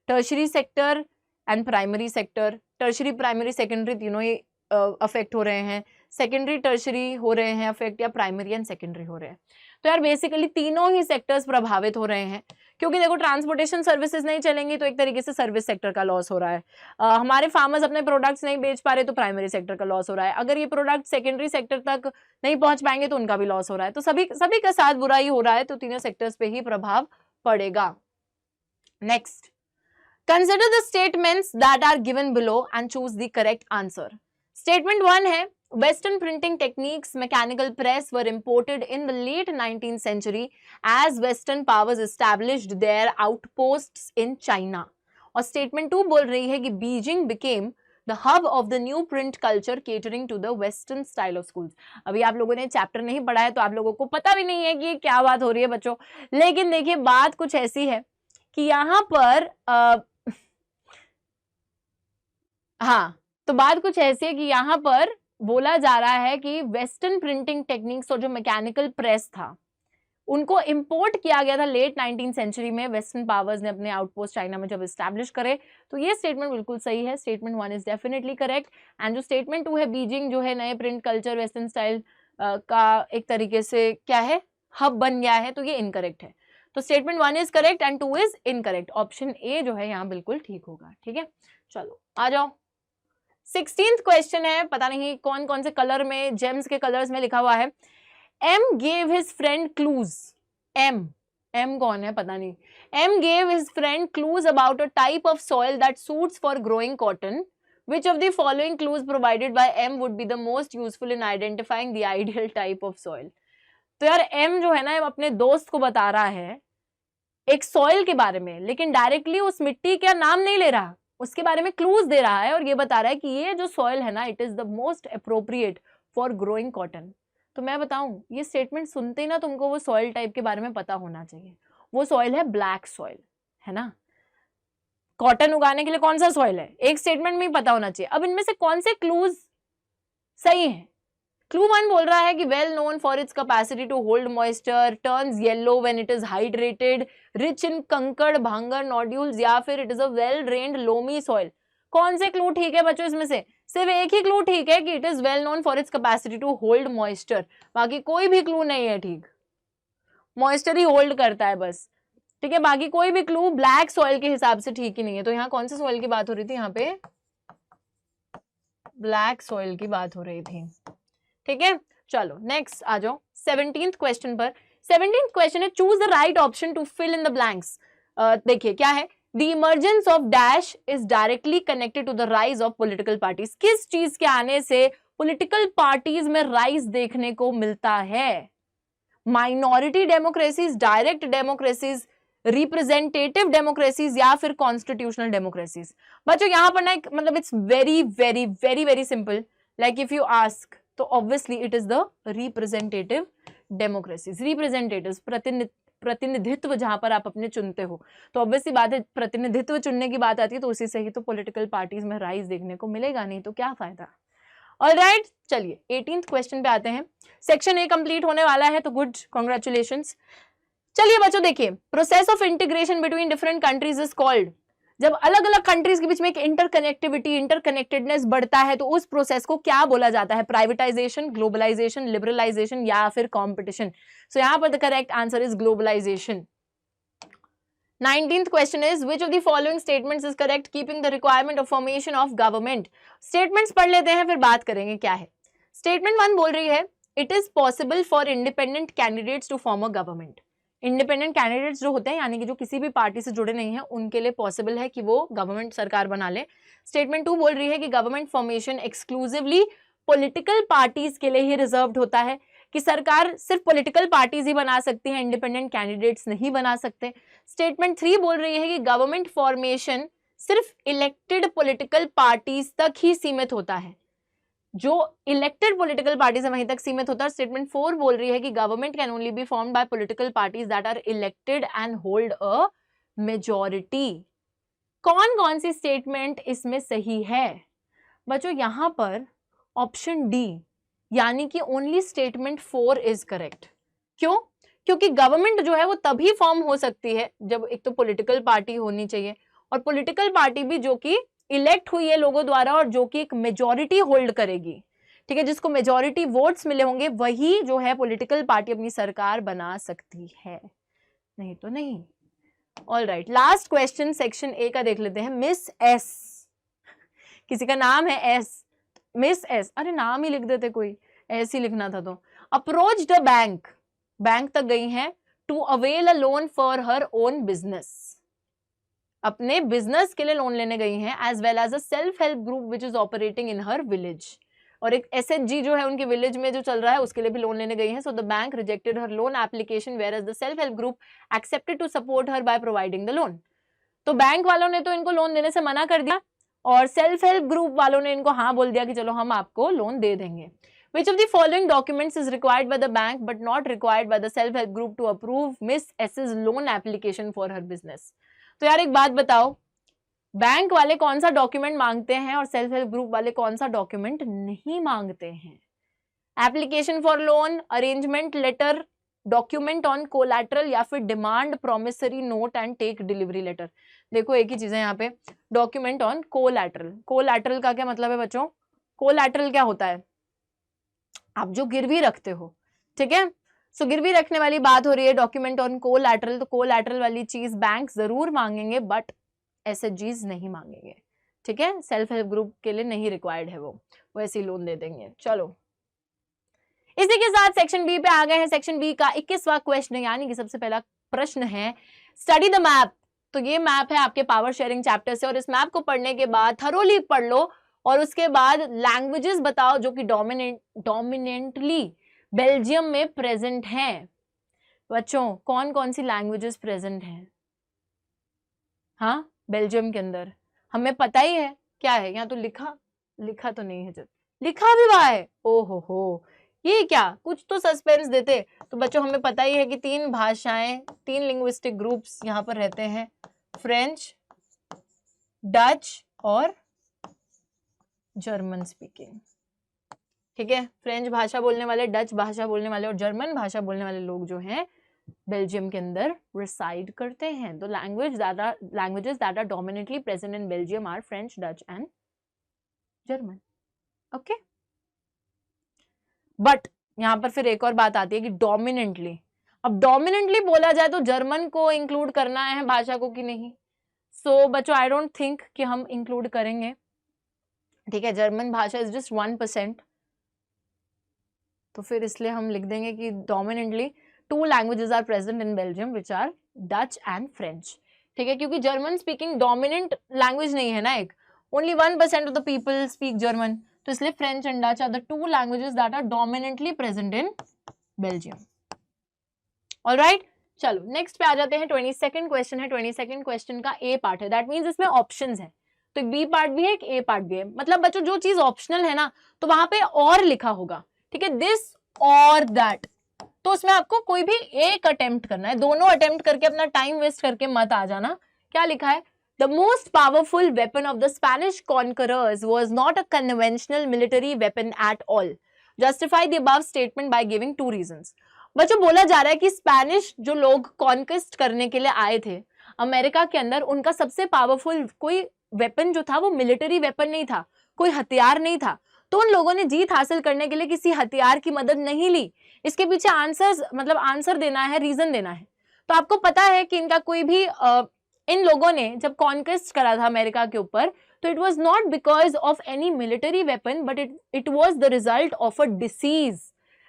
Tertiary sector and primary sector, tertiary, primary, secondary तीनों ही अफेक्ट हो रहे हैं, सेकेंडरी टर्शरी हो रहे हैं अफेक्ट, या प्राइमरी एंड सेकेंडरी हो रहे हैं? तो यार बेसिकली तीनों ही सेक्टर्स प्रभावित हो रहे हैं, क्योंकि देखो ट्रांसपोर्टेशन सर्विसेज नहीं चलेंगी तो एक तरीके से सर्विस सेक्टर का लॉस हो रहा है, हमारे फार्मर्स अपने प्रोडक्ट्स नहीं बेच पा रहे तो प्राइमरी सेक्टर का लॉस हो रहा है, अगर ये प्रोडक्ट सेकेंडरी सेक्टर तक नहीं पहुंच पाएंगे तो उनका भी लॉस हो रहा है, तो सभी के साथ बुरा ही हो रहा है, तो तीनों सेक्टर्स पे ही प्रभाव पड़ेगा। Next, consider the statements that are given below and choose the correct answer. Statement 1 है, Western printing techniques, mechanical press were imported in the late 19th century as Western powers established their outposts in China. और statement 2 बोल रही है कि Beijing became the hub of the new print culture catering to the Western style of schools. अभी आप लोगों ने chapter नहीं पढ़ा है तो आप लोगों को पता भी नहीं है कि क्या बात हो रही है बच्चों, लेकिन देखिए बात कुछ ऐसी है कि यहाँ पर हाँ, तो बात कुछ ऐसी है कि यहाँ पर बोला जा रहा है कि वेस्टर्न प्रिंटिंग टेक्निक्स और जो मैकेनिकल प्रेस था उनको इंपोर्ट किया गया था लेट 19th सेंचुरी में, वेस्टर्न पावर्स ने अपने आउटपोस्ट चाइना में जब एस्टैब्लिश करे, तो ये स्टेटमेंट बिल्कुल सही है, statement 1 is definitely correct. And जो स्टेटमेंट 2 है, बीजिंग जो है नए प्रिंट कल्चर वेस्टर्न स्टाइल का एक तरीके से क्या है, हब बन गया है, तो ये इनकरेक्ट है। तो statement 1 is correct and 2 is incorrect, option A जो है यहाँ बिल्कुल ठीक होगा। ठीक है, चलो आ जाओ 16th क्वेश्चन है, पता नहीं कौन कौन से कलर में, जेम्स के कलर्स में लिखा हुआ है, M gave his friend clues. M कौन है पता नहीं। M gave his friend clues about a type of soil that suits for growing cotton. Which of the following clues provided by M would be the most useful in identifying the ideal type of soil? तो यार M जो है ना अपने दोस्त को बता रहा है एक सॉइल के बारे में, लेकिन डायरेक्टली उस मिट्टी का नाम नहीं ले रहा, उसके बारे में क्लूज दे रहा है और ये बता रहा है कि ये जो सॉइल है ना, it is the most appropriate for growing cotton. तो मैं बताऊं, ये स्टेटमेंट सुनते ही ना तुमको वो सॉइल टाइप के बारे में पता होना चाहिए। वो सॉइल है ब्लैक सॉइल, है ना। कॉटन उगाने के लिए कौन सा सॉइल है, एक स्टेटमेंट में ही पता होना चाहिए। अब इनमें से कौन से क्लूज सही है? क्लू 1 बोल रहा है कि well known for its capacity to hold moisture, turns yellow when it is hydrated, rich in kankar bhangar nodules, या फिर it is a well drained loamy soil. कौन से क्लू ठीक है बच्चों? इसमें से सिर्फ एक ही क्लू ठीक है कि it is well known for its capacity to hold moisture, बाकी कोई भी क्लू नहीं है ठीक। मॉइस्चर ही होल्ड करता है बस, ठीक है, बाकी कोई भी क्लू ब्लैक सॉइल के हिसाब से ठीक ही नहीं है। तो यहाँ कौन से सॉइल की बात हो रही थी? यहाँ पे ब्लैक सॉइल की बात हो रही थी। ठीक है, चलो नेक्स्ट आ जाओ 17th क्वेश्चन पर। 17th क्वेश्चन है, choose the right option to fill in the blanks. देखिए क्या है, the emergence of dash is directly connected to the rise of political parties. किस चीज के आने से पॉलिटिकल पार्टीज में राइज देखने को मिलता है? Minority democracies, direct democracies, representative democracies, या फिर कॉन्स्टिट्यूशनल डेमोक्रेसीज। बच्चों यहाँ पर ना मतलब it's very very very very simple, like if you ask तो obviously it is the representative democracies. Representatives, प्रतिनिधित्व जहां पर आप अपने चुनते हो, तो ऑब्वियसली बात है प्रतिनिधित्व चुनने की बात आती है तो उसी से ही तो पॉलिटिकल पार्टीज में राइज देखने को मिलेगा, नहीं तो क्या फायदा। ऑलराइट, चलिए 18th क्वेश्चन पे आते हैं। सेक्शन ए कंप्लीट होने वाला है, तो गुड, कॉन्ग्रेचुलेशंस। चलिए बच्चों देखिए, process of integration between different countries is called, जब अलग अलग कंट्रीज के बीच में एक इंटरकनेक्टिविटी, इंटरकनेक्टेडनेस बढ़ता है तो उस प्रोसेस को क्या बोला जाता है? प्राइवेटाइजेशन, ग्लोबलाइजेशन, लिबरलाइजेशन या फिर कंपटीशन? सो यहां पर the correct answer is globalisation. 19th question is which of the following statements is correct keeping the requirement of formation of government? Statements पढ़ लेते हैं फिर बात करेंगे क्या है। Statement 1 बोल रही है it is possible for independent candidates to form a government. Independent candidates जो होते हैं यानी कि जो किसी भी पार्टी से जुड़े नहीं हैं उनके लिए पॉसिबल है कि वो गवर्नमेंट सरकार बना ले। स्टेटमेंट 2 बोल रही है कि government formation exclusively political parties के लिए ही रिजर्व्ड होता है, कि सरकार सिर्फ पॉलिटिकल पार्टीज ही बना सकती हैं, इंडिपेंडेंट कैंडिडेट्स नहीं बना सकते। स्टेटमेंट 3 बोल रही है कि गवर्नमेंट फॉर्मेशन सिर्फ इलेक्टेड पॉलिटिकल पार्टीज तक ही सीमित होता है, जो इलेक्टेड पॉलिटिकल पार्टीज है वहीं तक सीमित होता है। स्टेटमेंट 4 बोल रही है कि government can only be formed by political parties that are elected and hold a majority. कौन कौन सी स्टेटमेंट इसमें सही है बच्चों? यहां पर ऑप्शन डी यानी कि ओनली स्टेटमेंट 4 इज करेक्ट। क्यों? क्योंकि गवर्नमेंट जो है वो तभी फॉर्म हो सकती है जब एक तो पॉलिटिकल पार्टी होनी चाहिए, और पॉलिटिकल पार्टी भी जो कि इलेक्ट हुई है लोगों द्वारा और जो कि एक मेजॉरिटी होल्ड करेगी, ठीक है, जिसको मेजॉरिटी वोट्स मिले होंगे वही जो है पॉलिटिकल पार्टी अपनी सरकार बना सकती है, नहीं तो नहीं। Alright, last question section A का देख लेते हैं। मिस एस, किसी का नाम है एस, मिस एस, अरे नाम ही लिख देते, कोई ऐसे ही लिखना था। तो अप्रोच द बैंक, बैंक तक गई हैं to avail a loan for her own business, अपने बिजनेस के लिए लोन लेने गई हैं, as well as a self help group which is operating in her village, और एक एसएचजी जो है उनके विलेज में जो चल रहा है उसके लिए भी लोन लेने गई हैं। So the bank rejected her loan application whereas the self help group accepted to support her by providing the loan. तो बैंक वालों ने तो इनको लोन देने से मना कर दिया और सेल्फ हेल्प ग्रुप वालों ने इनको हाँ बोल दिया कि चलो हम आपको लोन दे देंगे। Which of the following documents is required by the bank but not required by the self-help group to approve Miss S's loan application for her business? तो यार एक बात बताओ, बैंक वाले कौन सा डॉक्यूमेंट मांगते हैं और सेल्फ हेल्प ग्रुप वाले कौन सा डॉक्यूमेंट नहीं मांगते हैं? Application for loan, arrangement letter, document on collateral या फिर demand promissory note and take delivery letter. देखो एक ही चीज है यहाँ पे, डॉक्यूमेंट ऑन कोलैटरल। कोलैटरल का क्या मतलब है बच्चों? कोलैटरल क्या होता है? आप जो गिरवी रखते हो, ठीक है, सो गिरवी रखने वाली बात हो रही है। डॉक्यूमेंट ऑन कोलैटरल, तो कोलैटरल वाली चीज बैंक जरूर मांगेंगे बट एसएचजीज नहीं मांगेंगे, ठीक है, सेल्फ हेल्प ग्रुप के लिए नहीं रिक्वायर्ड है, वो ऐसे ही लोन दे देंगे। चलो इसी के साथ सेक्शन बी पे आ गए हैं। सेक्शन बी का 21वां क्वेश्चन यानी कि सबसे पहला प्रश्न है स्टडी द मैप। तो ये मैप है आपके पावर शेयरिंग चैप्टर से, और इस मैप को पढ़ने के बाद थरोली पढ़ लो और उसके बाद लैंग्वेजेस बताओ जो कि डोमिनेंटली बेल्जियम में प्रेजेंट हैं। बच्चों कौन कौन सी लैंग्वेजेस प्रेजेंट हैं? हाँ, बेल्जियम के अंदर हमें पता ही है क्या है, यहाँ तो लिखा तो नहीं है, जब लिखा भी हुआ है। ओहो हो, ये क्या, कुछ तो सस्पेंस देते। तो बच्चों हमें पता ही है कि 3 भाषाएं, 3 लिंग्विस्टिक ग्रुप्स यहाँ पर रहते हैं, फ्रेंच, डच और जर्मन स्पीकिंग, ठीक है। फ्रेंच भाषा बोलने वाले, डच भाषा बोलने वाले और जर्मन भाषा बोलने वाले लोग जो हैं बेल्जियम के अंदर रिसाइड करते हैं। तो languages that are dominantly present in Belgium are French, Dutch and German, okay. But यहाँ पर फिर एक और बात आती है कि डोमिनेंटली, अब डोमिनेंटली बोला जाए तो जर्मन को इंक्लूड करना है भाषा को कि नहीं? सो बच्चों आई डोंट थिंक कि हम इंक्लूड करेंगे, ठीक है, जर्मन भाषा इज जस्ट 1%, तो फिर इसलिए हम लिख देंगे कि dominantly 2 languages are present in Belgium which are Dutch and French, ठीक है, क्योंकि जर्मन स्पीकिंग डोमिनेंट लैंग्वेज नहीं है ना, एक only 1% of the people speak German, तो इसलिए French and Dutch are the 2 languages that are dominantly present in Belgium. Alright, चलो नेक्स्ट पे आ जाते हैं। 22nd क्वेश्चन है। 22nd क्वेश्चन का ए पार्ट है, दैट मीन्स इसमें ऑप्शंस है, तो एक बी पार्ट भी है, एक ए पार्ट भी है। मतलब बच्चों जो चीज ऑप्शनल है ना तो वहां पे और लिखा होगा, ठीक है, दिस और दैट, तो उसमें आपको कोई भी एक अटेम्प्ट करना है, दोनों अटेम्प्ट करके अपना टाइम वेस्ट करके मत आ जाना। क्या लिखा है? The most powerful weapon of the Spanish conquerors was not a conventional military weapon at all. Justify the above statement by giving two reasons. बच्चों बोला जा रहा है कि स्पेनिश जो लोग कॉन्क्वेस्ट करने के लिए आए थे अमेरिका के अंदर, उनका सबसे पावरफुल कोई वेपन जो था वो मिलिट्री वेपन नहीं था, कोई हथियार नहीं था। तो उन लोगों ने जीत हासिल करने के लिए किसी हथियार की मदद नहीं ली। इसके पीछे आंसर देना है, रीजन देना है। तो आपको पता है कि इनका कोई भी इन लोगों ने जब कॉन्क्वेस्ट करा था अमेरिका के ऊपर, तो it was not because of any military weapon, but it was the result of a disease.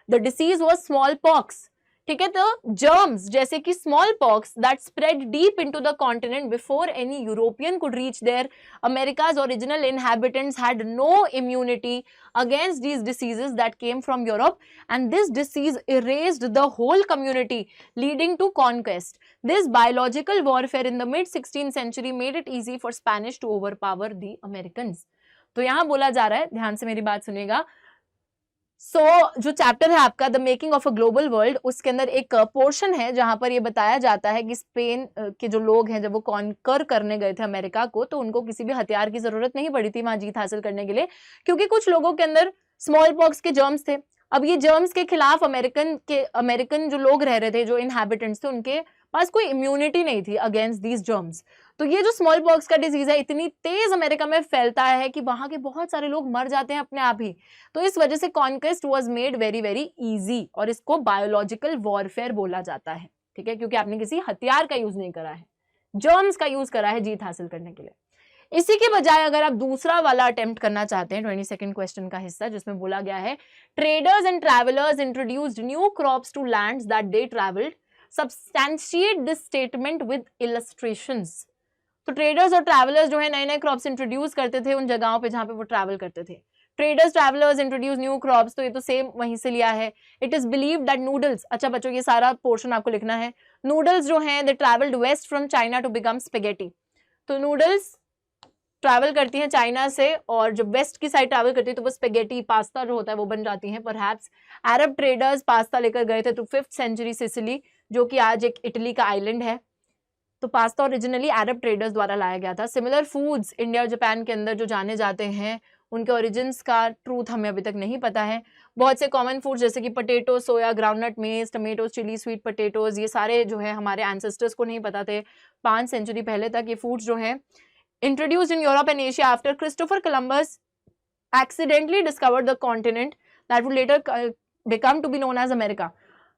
The disease was smallpox. ठीक है, तो जर्म्स जैसे कि smallpox that spread deep into the continent before any European could reach there, America's original inhabitants had no immunity against these diseases that came from Europe, and this disease erased the whole community, leading to conquest. This biological warfare in the mid 16th century made it easy for Spanish to overpower the Americans. तो यहाँ बोला जा रहा है, ध्यान से मेरी बात सुनिएगा। जो चैप्टर है आपका the making of a global world, उसके अंदर एक पोर्शन है जहां पर ये बताया जाता है कि स्पेन के जो लोग हैं जब वो कॉन्कर करने गए थे अमेरिका को, तो उनको किसी भी हथियार की जरूरत नहीं पड़ी थी वहां जीत हासिल करने के लिए, क्योंकि कुछ लोगों के अंदर स्मॉल पॉक्स के जर्म्स थे। अब ये जर्म्स के खिलाफ अमेरिकन जो लोग रह रहे थे, जो इनहैबिटेंट्स थे, उनके पास कोई इम्यूनिटी नहीं थी अगेंस्ट दीज जर्म्स। तो ये जो स्मॉल पॉक्स का डिजीज है इतनी तेज अमेरिका में फैलता है कि वहां के बहुत सारे लोग मर जाते हैं अपने आप ही। तो इस वजह से conquest was made very very easy, और इसको बायोलॉजिकल वॉरफेयर बोला जाता है। ठीक है, क्योंकि आपने किसी हथियार का यूज नहीं करा है, जर्म्स का यूज करा है जीत हासिल करने के लिए। इसी के बजाय अगर आप दूसरा वाला अटेम्प्ट करना चाहते हैं 22nd क्वेश्चन का हिस्सा, जिसमें बोला गया है traders and travellers introduced new crops to lands that they travelled, substantiate this statement with illustrations. तो ट्रेडर्स और ट्रैवलर्स जो है नए नए क्रॉप्स इंट्रोड्यूस करते थे उन जगहों पे जहां पे वो ट्रैवल करते थे। Traders travellers introduce new crops, तो ये तो सेम वहीं से लिया है। It is believed that noodles, अच्छा बच्चों ये सारा पोर्शन आपको लिखना है। नूडल्स जो हैं they travelled west from China to become spaghetti. तो नूडल्स ट्रैवल करती हैं चाइना से, और जब वेस्ट की साइड ट्रैवल करती है तो वो स्पेगेटी पास्ता जो होता है वो बन जाती हैं। परहैप्स अरब ट्रेडर्स पास्ता लेकर गए थे टू 5th सेंचुरी सिसिली, जो कि आज एक इटली का आइलैंड है। तो पास्ता ओरिजिनली अरब ट्रेडर्स द्वारा लाया गया था। सिमिलर फूड्स इंडिया और जापान के अंदर जो जाने जाते हैं, उनके ओरिजिन्स का ट्रूथ हमें अभी तक नहीं पता है। बहुत से कॉमन फूड्स जैसे कि पोटैटो, सोया, ग्राउंडनट, मेज, टमेटोज, चिली, स्वीट पोटैटोज, ये सारे जो है हमारे एंसेस्टर्स को नहीं पता थे 5 सेंचुरी पहले तक। ये फूड्स जो है introduced in Europe and Asia after Christopher Columbus accidentally discovered the continent that would later become to be known as America.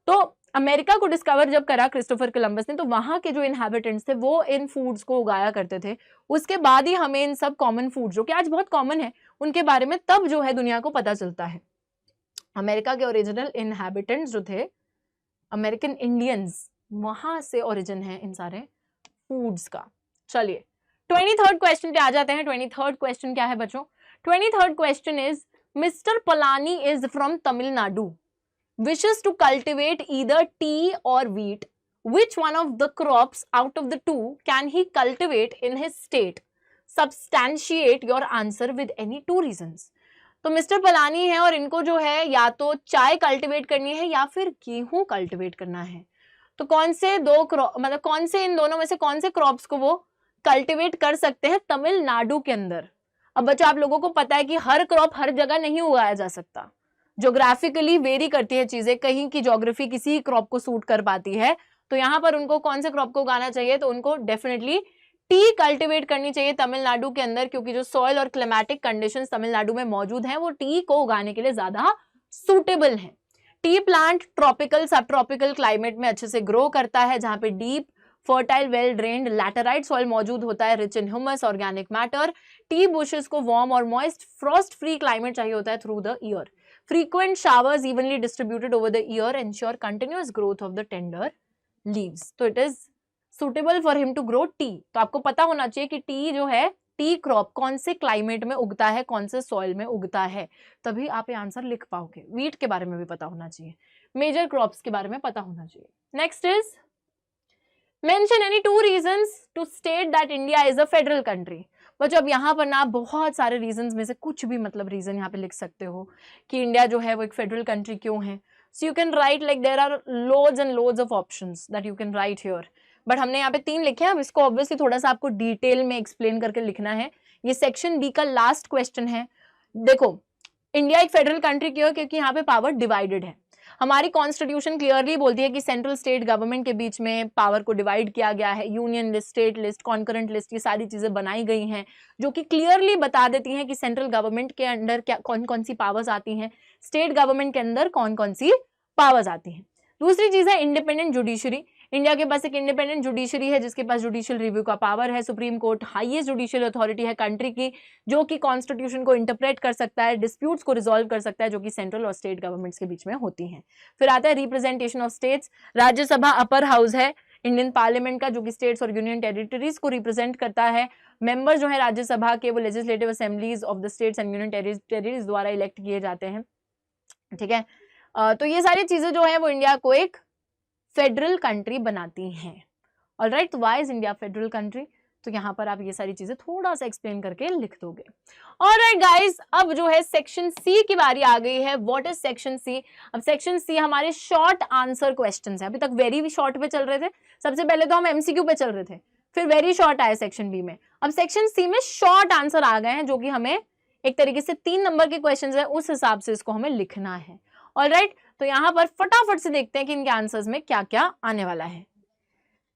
तो अमेरिका को डिस्कवर जब करा क्रिस्टोफर कोलंबस ने, तो वहां के जो इनहैबिटेंट्स थे वो इन फूड्स को उगाया करते थे। उसके बाद ही हमें इन सब कॉमन फूड जो कि आज बहुत कॉमन है उनके बारे में तब जो है दुनिया को पता चलता है। अमेरिका के ओरिजिनल इनहैबिटेंट्स जो थे अमेरिकन इंडियंस, वहां से ओरिजिन है इन सारे फूड्स का। चलिए 23rd क्वेश्चन पे आ जाते हैं। 23rd क्वेश्चन क्या है बच्चों? 23rd question is mister Palani is from Tamil Nadu, wishes to cultivate either tea or wheat. Which one of the crops out of the two can he cultivate in his state? Substantiate your answer with any two reasons. तो mister Palani है और इनको जो है या तो चाय cultivate करनी है या फिर गेहूं कल्टिवेट करना है। तो कौन से दो क्रॉप, मतलब कौन से इन दोनों में से कौन से क्रॉप्स को वो कल्टिवेट कर सकते हैं तमिलनाडु के अंदर? अब बच्चों आप लोगों को पता है कि हर क्रॉप हर जगह नहीं उगाया जा सकता, ज्योग्राफिकली वेरी करती है चीजें, कहीं की ज्योग्राफी किसी क्रॉप को सूट कर पाती है। तो यहाँ पर उनको कौन से क्रॉप को उगाना चाहिए? तो उनको डेफिनेटली टी कल्टिवेट करनी चाहिए तमिलनाडु के अंदर, क्योंकि जो सॉइल और क्लाइमेटिक कंडीशंस तमिलनाडु में मौजूद हैं वो टी को उगाने के लिए ज्यादा सूटेबल हैं। टी प्लांट ट्रॉपिकल सब ट्रॉपिकल क्लाइमेट में अच्छे से ग्रो करता है, जहां पे deep fertile well drained laterite soil मौजूद होता है, rich in humus organic matter. T bushes को वार्म और मॉइस्ट फ्रॉस्ट फ्री क्लाइमेट चाहिए होता है through the year. Frequent showers evenly distributed over the year ensure continuous growth of the tender leaves. तो it is suitable for him to grow tea. तो आपको पता होना चाहिए कि टी जो है, टी क्रॉप कौन से क्लाइमेट में उगता है, कौन से सॉइल में उगता है, तभी आप ये आंसर लिख पाओगे। वीट के बारे में भी पता होना चाहिए, मेजर क्रॉप्स के बारे में पता होना चाहिए। Next is mention any two reasons to state that India is a federal country. बच्चों अब यहाँ पर ना आप बहुत सारे रीजंस में से कुछ भी मतलब रीजन यहाँ पे लिख सकते हो कि इंडिया जो है वो एक फेडरल कंट्री क्यों है। So you can write like there are loads and loads of options that you can write here. But हमने यहाँ पे 3 लिखे हैं, अब इसको ऑब्वियसली थोड़ा सा आपको डिटेल में एक्सप्लेन करके लिखना है। ये सेक्शन बी का लास्ट क्वेश्चन है। देखो, इंडिया एक फेडरल कंट्री क्यों है? क्योंकि यहाँ पे पावर डिवाइडेड है। हमारी कॉन्स्टिट्यूशन क्लियरली बोलती है कि सेंट्रल स्टेट गवर्नमेंट के बीच में पावर को डिवाइड किया गया है। Union list, state list, concurrent list, ये सारी चीजें बनाई गई हैं जो कि क्लियरली बता देती हैं कि सेंट्रल गवर्नमेंट के अंडर क्या कौन कौन सी पावर्स आती हैं, स्टेट गवर्नमेंट के अंदर कौन कौन सी पावर्स आती हैं। दूसरी चीज है इंडिपेंडेंट जुडिशरी। इंडिया के पास एक इंडिपेंडेंट जुडिशरी है जिसके पास जुडिशियल रिव्यू का पावर है। Supreme court highest judicial authority है कंट्री की, जो कि कॉन्स्टिट्यूशन को इंटरप्रेट कर सकता है, डिस्प्यूट्स को रिजॉल्व कर सकता है जो कि सेंट्रल और स्टेट गवर्नमेंट्स के बीच में होती हैं। फिर आता है representation of states. Rajya Sabha upper house है इंडियन पार्लियामेंट का, जो कि स्टेट्स और यूनियन टेरिटरीज को रिप्रेजेंट करता है। मेंबर्स जो है राज्यसभा के वो legislative assemblies of the states and union territories द्वारा इलेक्ट किए जाते हैं। ठीक है, तो ये सारी चीजें जो है वो इंडिया को एक फेडरल कंट्री बनाती हैं। ऑलराइट, तो why is India federal country? तो यहाँ पर आप ये सारी चीजें थोड़ा सा एक्सप्लेन करके लिख दोगे। ऑलराइट गाइस, अब जो है सेक्शन सी की बारी आ गई है। What is section C? अब सेक्शन सी हमारे शॉर्ट आंसर क्वेश्चंस है। अभी तक वेरी शॉर्ट पे चल रहे थे, सबसे पहले तो हम एमसीक्यू पे चल रहे थे, फिर वेरी शॉर्ट आए सेक्शन बी में। अब सेक्शन सी में शॉर्ट आंसर आ गए हैं जो कि हमें एक तरीके से 3 नंबर के क्वेश्चन है, उस हिसाब से इसको हमें लिखना है। ऑलराइट, तो यहाँ पर फटाफट से देखते हैं कि इनके आंसर्स में क्या क्या आने वाला है।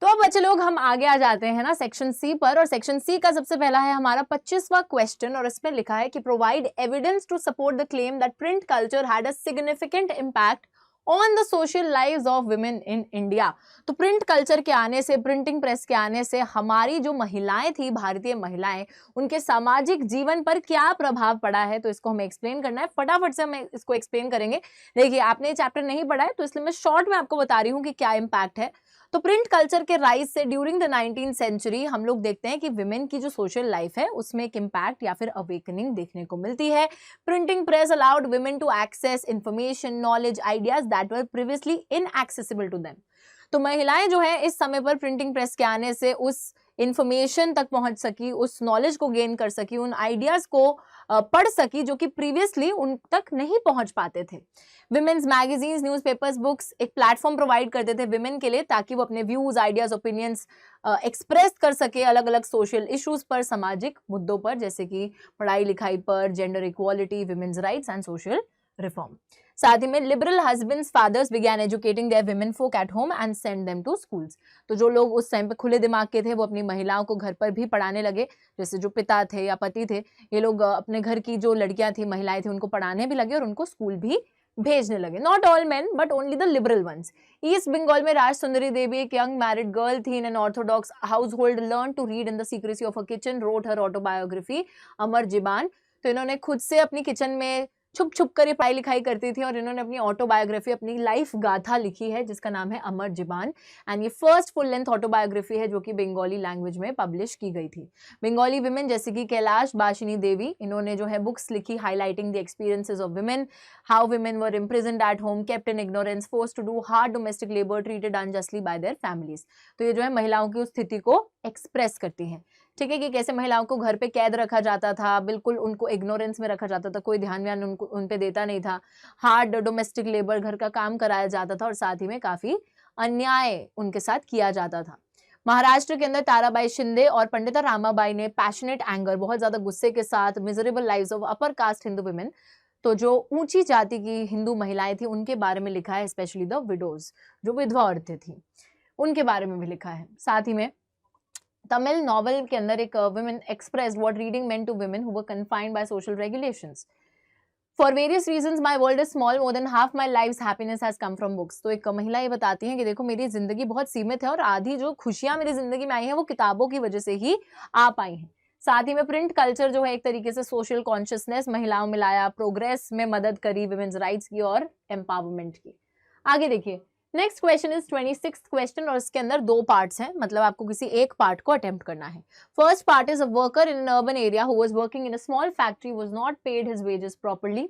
तो अब बच्चे लोग हम आगे आ जाते हैं ना सेक्शन सी पर, और सेक्शन सी का सबसे पहला है हमारा 25वां क्वेश्चन, और इसमें लिखा है कि provide evidence to support the claim that print culture had a significant impact on the social lives of women in India. तो प्रिंट कल्चर के आने से, प्रिंटिंग प्रेस के आने से हमारी जो महिलाएं थी, भारतीय महिलाएं, उनके सामाजिक जीवन पर क्या प्रभाव पड़ा है, तो इसको हमें एक्सप्लेन करना है। फटाफट से हम इसको एक्सप्लेन करेंगे। देखिए, आपने ये चैप्टर नहीं पढ़ा है तो इसलिए मैं शॉर्ट में आपको बता रही हूँ कि क्या इम्पैक्ट है। तो प्रिंट कल्चर के राइज से ड्यूरिंग द 19th सेंचुरी हम लोग देखते हैं कि विमेन की जो सोशल लाइफ है उसमें एक इम्पैक्ट या फिर अवेकनिंग देखने को मिलती है। Printing press allowed women to access information, knowledge, ideas that were previously inaccessible to them. तो महिलाएं जो है इस समय पर प्रिंटिंग प्रेस के आने से उस इंफॉर्मेशन तक पहुंच सकी, उस नॉलेज को गेन कर सकी, उन आइडियाज को पढ़ सकी जो कि प्रीवियसली उन तक नहीं पहुंच पाते थे। विमेन्स मैगजीन्स, न्यूज़पेपर्स, बुक्स एक प्लेटफॉर्म प्रोवाइड करते थे विमेन के लिए, ताकि वो अपने व्यूज, आइडियाज, ओपिनियंस एक्सप्रेस कर सके अलग अलग सोशल इश्यूज पर, सामाजिक मुद्दों पर, जैसे कि पढ़ाई लिखाई पर, gender equality, women's rights and social reform. साथ ही में liberal husbands, fathers began educating their women folk at home and send them to schools. तो जो लोग उस टाइम पे खुले दिमाग के थे वो अपनी महिलाओं को घर पर भी पढ़ाने लगे। जैसे जो पिता थे या पति थे, ये लोग अपने घर की जो लड़कियां थी, महिलाएं थी, उनको पढ़ाने भी लगे और उनको स्कूल भी भेजने लगे। Not all men but only the liberal ones. East Bengal में राज सुंदरी देवी एक यंग मैरिड गर्ल थी in an orthodox household, learn to read in the secrecy of a kitchen, wrote her autobiography Amar Jiban. तो इन्होंने खुद से अपनी किचन में छुप छुप कर ये पढ़ाई लिखाई करती थी और इन्होंने अपनी ऑटोबायोग्राफी, अपनी लाइफ गाथा लिखी है जिसका नाम है अमर जीबान। एंड ये फर्स्ट फुल लेंथ ऑटोबायोग्राफी है जो कि बंगाली लैंग्वेज में पब्लिश की गई थी। बंगाली विमेन जैसे कि कैलाश बाशिनी देवी, इन्होंने जो है बुक्स लिखी highlighting the experiences of women, how women were imprisoned at home, kept in ignorance, forced to do hard domestic labour, treated unjustly by their families. तो ये जो है महिलाओं की उस स्थिति को एक्सप्रेस करती हैं। ठीक है, कि कैसे महिलाओं को घर पे कैद रखा जाता था, बिल्कुल उनको इग्नोरेंस में रखा जाता था, कोई ध्यान व्यान उनको उन पे देता नहीं था, हार्ड डोमेस्टिक लेबर, घर का काम कराया जाता था और साथ ही में काफी अन्याय उनके साथ किया जाता था। महाराष्ट्र के अंदर ताराबाई शिंदे और पंडिता रामाबाई ने पैशनेट एंगर, बहुत ज्यादा गुस्से के साथ, miserable lives of upper caste Hindu women, तो जो ऊंची जाति की हिंदू महिलाएं थी उनके बारे में लिखा है, स्पेशली द विडोज, जो विधवा औरतें थी, उनके बारे में भी लिखा है। साथ ही में तमिल नॉवल के अंदर एक women expressed what reading meant to women who were confined by social regulations. For various reasons my world is small, more than half my life's happiness has come from books. तो एक महिला ये बताती हैं कि देखो मेरी जिंदगी बहुत सीमित है और आधी जो खुशियां मेरी जिंदगी में आई हैं वो किताबों की वजह से ही आ पाई हैं। साथ ही में प्रिंट कल्चर जो है एक तरीके से सोशल कॉन्शियसनेस महिलाओं में लाया, प्रोग्रेस में मदद करी, विमेन्स राइट्स की और एम्पावरमेंट की। आगे देखिए, next question is 26th question और इसके अंदर 2 पार्ट्स हैं, मतलब आपको किसी एक पार्ट को अटेम्प्ट करना है। First part is a worker in an urban area who was working in a small factory was not paid his wages properly.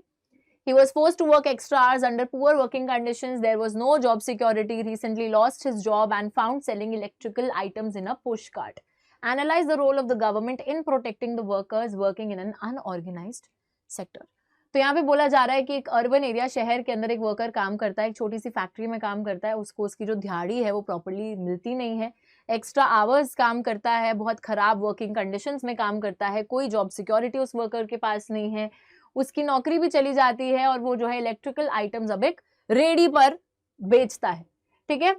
He was forced to work extra hours under poor working conditions. There was no job security. Recently lost his job and found selling electrical items in a push cart. Analyze the role of the government in protecting the workers working in an unorganized sector. तो तो यहाँ पे बोला जा रहा है कि एक अर्बन एरिया, शहर के अंदर एक वर्कर काम करता है, एक छोटी सी फैक्ट्री में काम करता है, उसको उसकी जो दिहाड़ी है वो प्रॉपर्ली मिलती नहीं है, एक्स्ट्रा आवर्स काम करता है, बहुत खराब वर्किंग कंडीशंस में काम करता है, कोई जॉब सिक्योरिटी उस वर्कर के पास नहीं है, उसकी नौकरी भी चली जाती है और वो जो है इलेक्ट्रिकल आइटम्स अब एक रेडी पर बेचता है। ठीक है,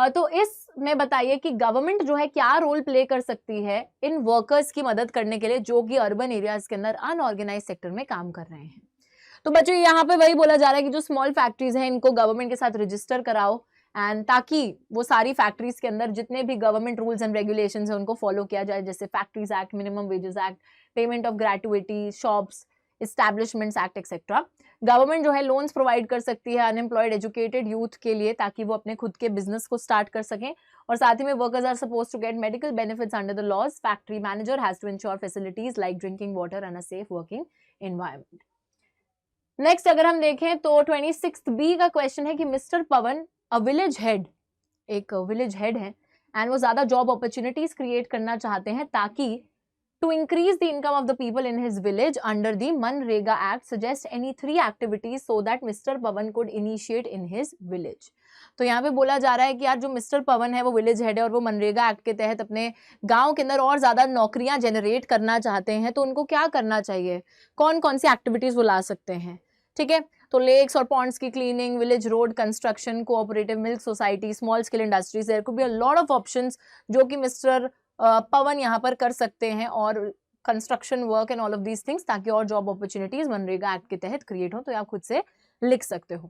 तो इसमें बताइए कि गवर्नमेंट जो है क्या रोल प्ले कर सकती है इन वर्कर्स की मदद करने के लिए जो कि अर्बन एरियाज के अंदर अनऑर्गेनाइज सेक्टर में काम कर रहे हैं। तो बच्चों यहाँ पे वही बोला जा रहा है कि जो स्मॉल फैक्ट्रीज हैं इनको गवर्नमेंट के साथ रजिस्टर कराओ, एंड ताकि वो सारी फैक्ट्रीज के अंदर जितने भी गवर्नमेंट रूल्स एंड रेगुलेशंस हैं उनको फॉलो किया जाए, जैसे factories act, minimum wages act, payment of gratuity, shops establishments act etcetera. Government जो है लोन्स प्रोवाइड कर सकती है अनएम्प्लॉयड एजुकेटेड यूथ के लिए ताकि वो अपने खुद के बिजनेस को स्टार्ट कर सकें, और साथ ही में workers are suppose to get medical benefits under the laws. Factory manager has to ensure facilities like drinking water and a safe working environment. Next अगर हम देखें तो 26 बी का क्वेश्चन है कि mister Pawan a village head, एक village head है and वो ज्यादा जॉब अपॉर्चुनिटीज क्रिएट करना चाहते हैं ताकि to increase the income of the people in his village under the Manrega Act, suggest any 3 activities so that Mr. Pawan could initiate in his village। तो यहाँ पे बोला जा रहा है कि यार जो मिस्टर पवन है वो विलेज हेड है और वो मनरेगा एक्ट के तहत अपने गांव के अंदर और ज्यादा नौकरियां जनरेट करना चाहते हैं, तो उनको क्या करना चाहिए, कौन कौन सी एक्टिविटीज वो ला सकते हैं। ठीक है, तो लेक्स और पॉन्ड्स की cleaning, village road construction, cooperative milk society, small scale industries, there could be a lot of options जो कि मिस्टर पवन यहाँ पर कर सकते हैं, और construction work and all of these things, ताकि और जॉब अपॉर्चुनिटीज मनरेगा एक्ट के तहत क्रिएट हो। तो आप खुद से लिख सकते हो।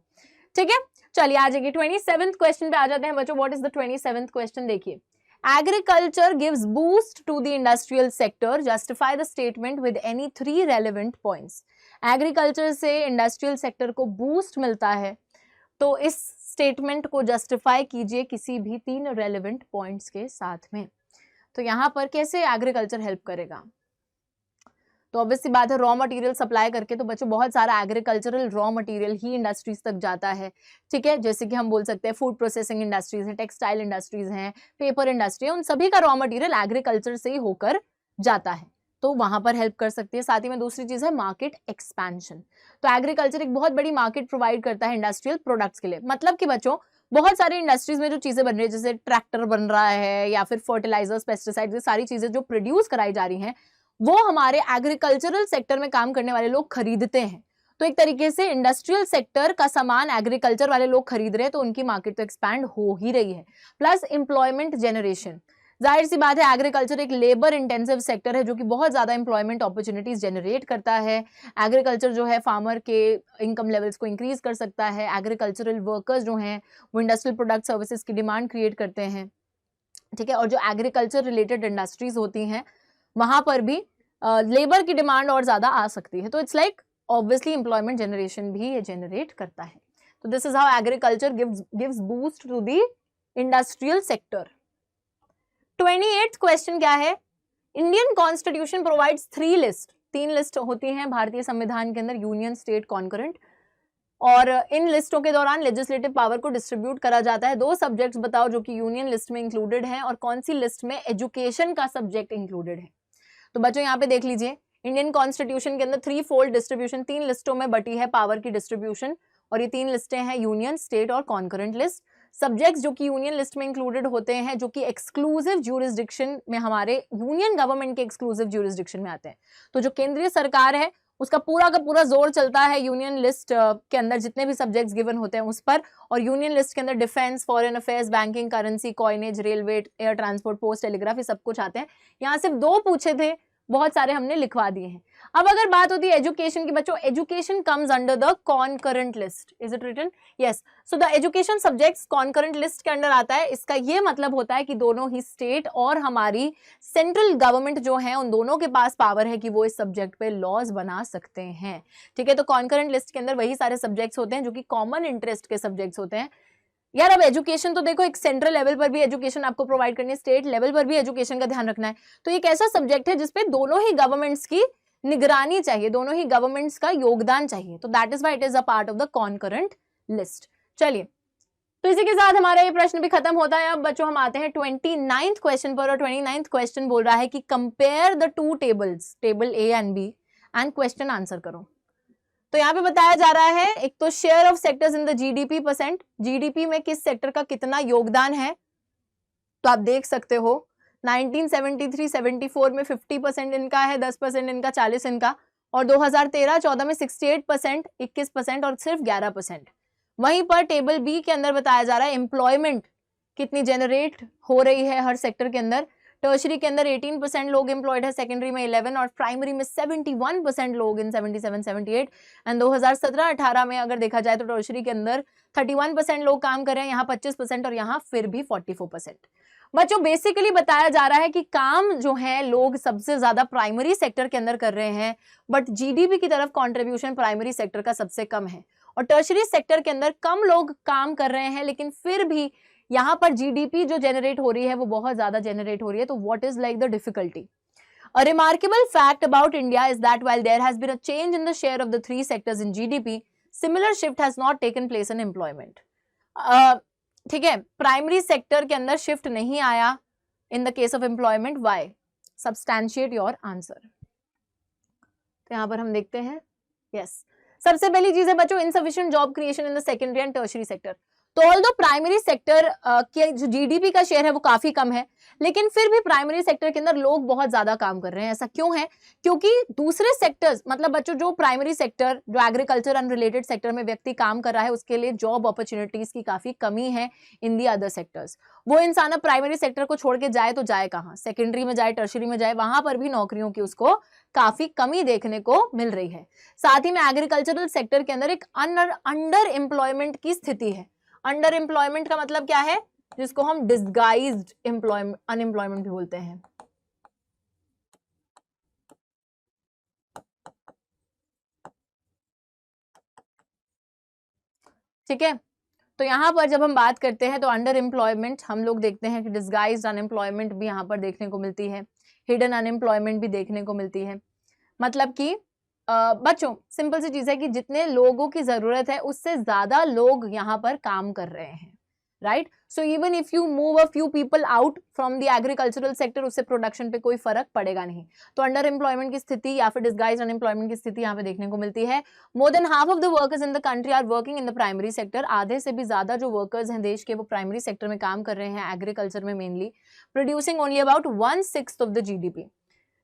ठीक है, चलिए आ जाइए 27th क्वेश्चन पे आ जाते हैं बच्चों। What is the 27th question, देखिए, agriculture gives boost to the industrial sector, justify the statement with any 3 relevant points. Agriculture से इंडस्ट्रियल सेक्टर को बूस्ट मिलता है, तो इस स्टेटमेंट को जस्टिफाई कीजिए किसी भी 3 रेलेवेंट पॉइंट्स के साथ में। तो यहाँ पर कैसे एग्रीकल्चर हेल्प करेगा, तो ऑब्वियसली बात है रॉ मटेरियल सप्लाई करके, तो बच्चों बहुत सारा एग्रीकल्चरल रॉ मटेरियल ही इंडस्ट्रीज तक जाता है। ठीक है, जैसे कि हम बोल सकते हैं फूड प्रोसेसिंग इंडस्ट्रीज हैं, टेक्सटाइल इंडस्ट्रीज हैं, पेपर इंडस्ट्री है, उन सभी का रॉ मटेरियल एग्रीकल्चर से ही होकर जाता है, तो वहां पर हेल्प कर सकती है। साथ ही में दूसरी चीज है मार्केट एक्सपेंशन। तो एग्रीकल्चर एक बहुत बड़ी मार्केट प्रोवाइड करता है इंडस्ट्रियल प्रोडक्ट्स के लिए। मतलब कि बच्चों बहुत सारी इंडस्ट्रीज में जो चीजें बन रही है, जैसे ट्रैक्टर बन रहा है या फिर फर्टिलाइजर्स, पेस्टिसाइड्स, ये सारी चीजें जो प्रोड्यूस कराई जा रही हैं वो हमारे एग्रीकल्चरल सेक्टर में काम करने वाले लोग खरीदते हैं। तो एक तरीके से इंडस्ट्रियल सेक्टर का सामान एग्रीकल्चर वाले लोग खरीद रहे हैं, तो उनकी मार्केट तो एक्सपैंड हो ही रही है। प्लस एम्प्लॉयमेंट जनरेशन, जाहिर सी बात है एग्रीकल्चर एक लेबर इंटेंसिव सेक्टर है जो कि बहुत ज्यादा एम्प्लॉयमेंट अपॉर्चुनिटीज जनरेट करता है। एग्रीकल्चर जो है फार्मर के इनकम लेवल्स को इंक्रीज कर सकता है। एग्रीकल्चरल वर्कर्स जो हैं वो इंडस्ट्रियल प्रोडक्ट सर्विसेज की डिमांड क्रिएट करते हैं। ठीक है, और जो एग्रीकल्चर रिलेटेड इंडस्ट्रीज होती हैं वहां पर भी लेबर की डिमांड और ज्यादा आ सकती है। तो it's like obviously employment generation भी ये जनरेट करता है। तो this is how agriculture gives boost to the industrial sector. 28th question क्या है, Indian constitution provides 3 list, 3 list होती हैं भारतीय संविधान के अंदर, यूनियन, स्टेट, कॉन्करेंट, और इन लिस्टों के दौरान लेजिस्लेटिव पावर को डिस्ट्रीब्यूट करा जाता है। 2 सब्जेक्ट्स बताओ जो कि यूनियन लिस्ट में इंक्लूडेड हैं, और कौन सी लिस्ट में एजुकेशन का सब्जेक्ट इंक्लूडेड है। तो बच्चों यहाँ पे देख लीजिए, इंडियन कॉन्स्टिट्यूशन के अंदर 3 फोल्ड डिस्ट्रीब्यूशन, 3 लिस्टों में बटी है पावर की डिस्ट्रीब्यूशन, और ये 3 लिस्टें हैं यूनियन, स्टेट और कॉन्करेंट लिस्ट। सब्जेक्ट्स जो कि यूनियन लिस्ट में इंक्लूडेड होते हैं, जो कि एक्सक्लूसिव ज्यूरिसडिक्शन में, हमारे यूनियन गवर्नमेंट के एक्सक्लूसिव ज्यूरिसडिक्शन में आते हैं। तो जो केंद्रीय सरकार है उसका पूरा का पूरा जोर चलता है यूनियन लिस्ट के अंदर जितने भी सब्जेक्ट्स गिवन होते हैं उस पर, और यूनियन लिस्ट के अंदर defence, foreign affairs, banking, currency, coinage, railway, air transport, post, telegraph, ये सब कुछ आते हैं। यहाँ सिर्फ 2 पूछे थे, बहुत सारे हमने लिखवा दिए हैं। अब अगर बात होती है एजुकेशन की, बच्चों education comes under the concurrent list, is it written? Yes, so the education subjects concurrent list के अंडर आता है। इसका ये मतलब होता है कि दोनों ही स्टेट और हमारी सेंट्रल गवर्नमेंट जो है उन दोनों के पास पावर है कि वो इस सब्जेक्ट पे लॉज बना सकते हैं। ठीक है, तो कॉन्करेंट लिस्ट के अंदर वही सारे सब्जेक्ट्स होते हैं जो कि कॉमन इंटरेस्ट के सब्जेक्ट्स होते हैं। यार अब एजुकेशन तो देखो, एक सेंट्रल लेवल पर भी एजुकेशन आपको प्रोवाइड करनी है, स्टेट लेवल पर भी एजुकेशन का ध्यान रखना है। तो एक ऐसा सब्जेक्ट है जिसपे दोनों ही गवर्नमेंट्स की निगरानी चाहिए, दोनों ही गवर्नमेंट्स का योगदान चाहिए। तो that is why it is a part of the concurrent list. चलिए, तो इसी के साथ हमारा ये प्रश्न भी खत्म होता है। अब बच्चों हम आते हैं 29th क्वेश्चन पर, और 29th क्वेश्चन बोल रहा है कि compare the 2 tables, table A and B, and question answer करो। तो यहाँ पे बताया जा रहा है एक तो share of sectors in the GDP percent, GDP में किस सेक्टर का कितना योगदान है। तो आप देख सकते हो 1973-74 में 50% इनका है, 10% इनका, 40 इनका, और 2013-14 में 68%, 21% और सिर्फ 11%। वहीं पर टेबल बी के अंदर बताया जा रहा है एम्प्लॉयमेंट कितनी जनरेट हो रही है हर सेक्टर के अंदर। टर्शरी के अंदर 18% लोग एम्प्लॉयड है, सेकेंडरी में 11 और प्राइमरी में 71% लोग इन 77-78। एंड 2017-18 में अगर देखा जाए तो टर्शरी के अंदर 31% लोग काम कर रहे हैं, यहाँ 25% और यहाँ फिर भी 44%। बच्चों बेसिकली बताया जा रहा है कि काम जो है लोग सबसे ज्यादा प्राइमरी सेक्टर के अंदर कर रहे हैं, बट जीडीपी की तरफ कंट्रीब्यूशन प्राइमरी सेक्टर का सबसे कम है, और टर्शरी सेक्टर के अंदर कम लोग काम कर रहे हैं, लेकिन फिर भी यहाँ पर जीडीपी जो जनरेट हो रही है वो बहुत ज्यादा जनरेट हो रही है। तो what is like the difficulty? A remarkable fact about India is that while there has been a change in the share of the three sectors in GDP, similar shift has not taken place in employment. ठीक है, primary sector के अंदर shift नहीं आया in the case of employment. Why? Substantiate your answer. तो यहां पर हम देखते हैं, यस, सबसे पहली चीज है बच्चों insufficient job creation in the secondary and tertiary sector. तो ऑल्दो प्राइमरी सेक्टर के जो जीडीपी का शेयर है वो काफी कम है, लेकिन फिर भी प्राइमरी सेक्टर के अंदर लोग बहुत ज्यादा काम कर रहे हैं। ऐसा क्यों है? क्योंकि दूसरे सेक्टर्स, मतलब बच्चों जो प्राइमरी सेक्टर, जो एग्रीकल्चर एंड रिलेटेड सेक्टर में व्यक्ति काम कर रहा है, उसके लिए जॉब अपॉर्चुनिटीज की काफी कमी है इन दी अदर सेक्टर्स। वो इंसान अब प्राइमरी सेक्टर को छोड़ के जाए तो जाए कहाँ? सेकेंडरी में जाए, टर्शरी में जाए, वहां पर भी नौकरियों की उसको काफी कमी देखने को मिल रही है। साथ ही में एग्रीकल्चरल सेक्टर के अंदर एक अंडर एम्प्लॉयमेंट की स्थिति है। अंडर एम्प्लॉयमेंट का मतलब क्या है? जिसको हम डिस्गाइज्ड अनएम्प्लॉयमेंट भी बोलते हैं। ठीक है, तो यहां पर जब हम बात करते हैं तो अंडर एम्प्लॉयमेंट हम लोग देखते हैं कि डिस्गाइज्ड अनएम्प्लॉयमेंट भी यहां पर देखने को मिलती है, हिडन अनएम्प्लॉयमेंट भी देखने को मिलती है। मतलब कि बच्चों सिंपल सी चीज है कि जितने लोगों की जरूरत है उससे ज्यादा लोग यहाँ पर काम कर रहे हैं, right? So even if you move a few people out from the agricultural sector, उससे प्रोडक्शन पे कोई फर्क पड़ेगा नहीं। तो अंडर एम्प्लॉयमेंट की स्थिति या फिर डिस्गाइज अनएम्प्लॉयमेंट की स्थिति यहाँ पे देखने को मिलती है। More than half of the workers in the country are working in the primary sector. आधे से भी ज्यादा जो वर्कर्स हैं देश के वो प्राइमरी सेक्टर में काम कर रहे हैं, एग्रीकल्चर में mainly, producing only about 1/6 of the GDP.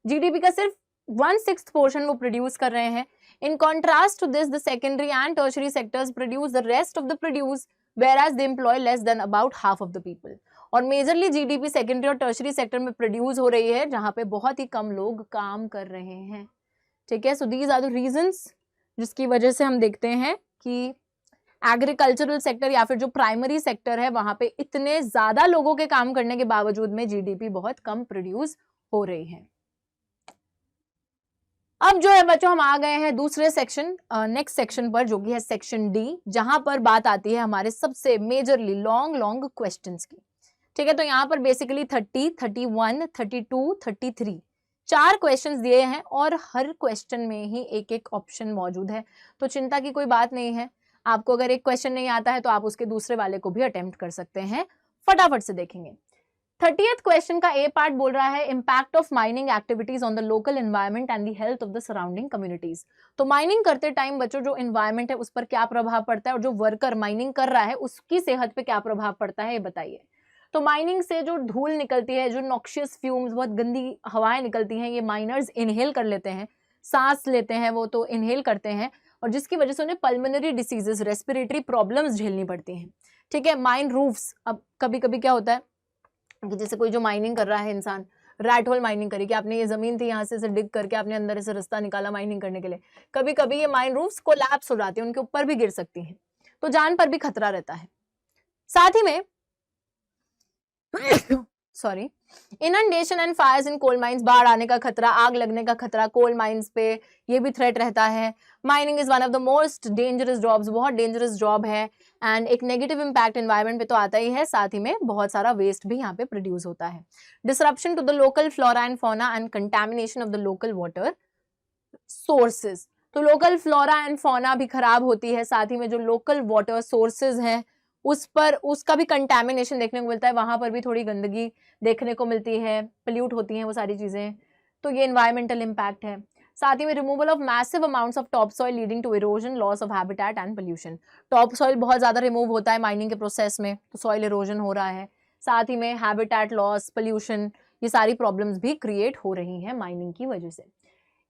GDP का सिर्फ 1/6 पोर्शन वो प्रोड्यूस कर रहे हैं। In contrast to this, the secondary and tertiary sectors produce the rest of the produce, whereas they employ less than about half of the people. और majorly GDP secondary और tertiary sector में produce हो रही है, जहां पे बहुत ही कम लोग काम कर रहे हैं। ठीक है, so these are the reasons जिसकी वजह से हम देखते हैं कि एग्रीकल्चरल सेक्टर या फिर जो प्राइमरी सेक्टर है वहां पे इतने ज्यादा लोगों के काम करने के बावजूद में जीडीपी बहुत कम प्रोड्यूस हो रही है। अब जो है बच्चों हम आ गए हैं दूसरे सेक्शन, नेक्स्ट सेक्शन पर, जो कि है सेक्शन डी, जहां पर बात आती है हमारे सबसे मेजरली लॉन्ग क्वेश्चंस की। ठीक है, तो यहाँ पर बेसिकली 30, 31, 32, 33 4 क्वेश्चंस दिए हैं और हर क्वेश्चन में ही एक एक ऑप्शन मौजूद है। तो चिंता की कोई बात नहीं है, आपको अगर एक क्वेश्चन नहीं आता है तो आप उसके दूसरे वाले को भी अटेम्प्ट कर सकते हैं। फटाफट से देखेंगे। 30th क्वेश्चन का ए पार्ट बोल रहा है impact of mining activities on the local environment and the health of the surrounding communities. तो माइनिंग करते टाइम बच्चों जो एनवायरनमेंट है उस पर क्या प्रभाव पड़ता है और जो वर्कर माइनिंग कर रहा है उसकी सेहत पे क्या प्रभाव पड़ता है, ये बताइए। तो माइनिंग से जो धूल निकलती है, जो नॉक्शियस फ्यूम्स, बहुत गंदी हवाएं निकलती हैं, ये माइनर्स इनहेल कर लेते हैं, सांस लेते हैं वो तो इनहेल करते हैं, और जिसकी वजह से उन्हें पल्मोनरी डिसीजेस, रेस्पिरेटरी प्रॉब्लम्स झेलनी पड़ती हैं। ठीक है, माइन रूफ्स, अब कभी कभी क्या होता है कि जैसे कोई जो माइनिंग कर रहा है इंसान, रैट होल माइनिंग करी कि आपने ये जमीन थी यहाँ से डिग करके आपने अंदर से रास्ता निकाला माइनिंग करने के लिए, कभी कभी ये माइन रूफ्स कोलैप्स हो जाती है, उनके ऊपर भी गिर सकती हैं, तो जान पर भी खतरा रहता है। साथ ही में sorry, inundation and fires in coal mines, बाढ़ आने का खतरा, आग लगने का खतरा कोल माइंस पे, ये भी थ्रेट रहता है। Mining is one of the most dangerous jobs, बहुत डेंजरस जॉब है, एंड एक नेगेटिव इंपैक्ट एनवायरनमेंट पे तो आता ही है, साथ ही में बहुत सारा वेस्ट भी यहाँ पे प्रोड्यूस होता है। Disruption to the local flora and fauna and contamination of the local water sources. तो लोकल फ्लोरा एंड फौना भी खराब होती है, साथ ही में जो लोकल वाटर सोर्सेज हैं उस पर उसका भी कंटेमिनेशन देखने को मिलता है, वहां पर भी थोड़ी गंदगी देखने को मिलती है, पोल्यूट होती हैं वो सारी चीजें, तो ये एनवायरमेंटल इम्पैक्ट है। साथ ही में removal of massive amounts of top soil leading to erosion, loss of habitat and pollution. Top soil बहुत ज्यादा रिमूव होता है माइनिंग के प्रोसेस में, तो सॉइल इरोजन हो रहा है। साथ ही में हैबिटेट लॉस, पोल्यूशन, ये सारी प्रॉब्लम्स भी क्रिएट हो रही हैं माइनिंग की वजह से।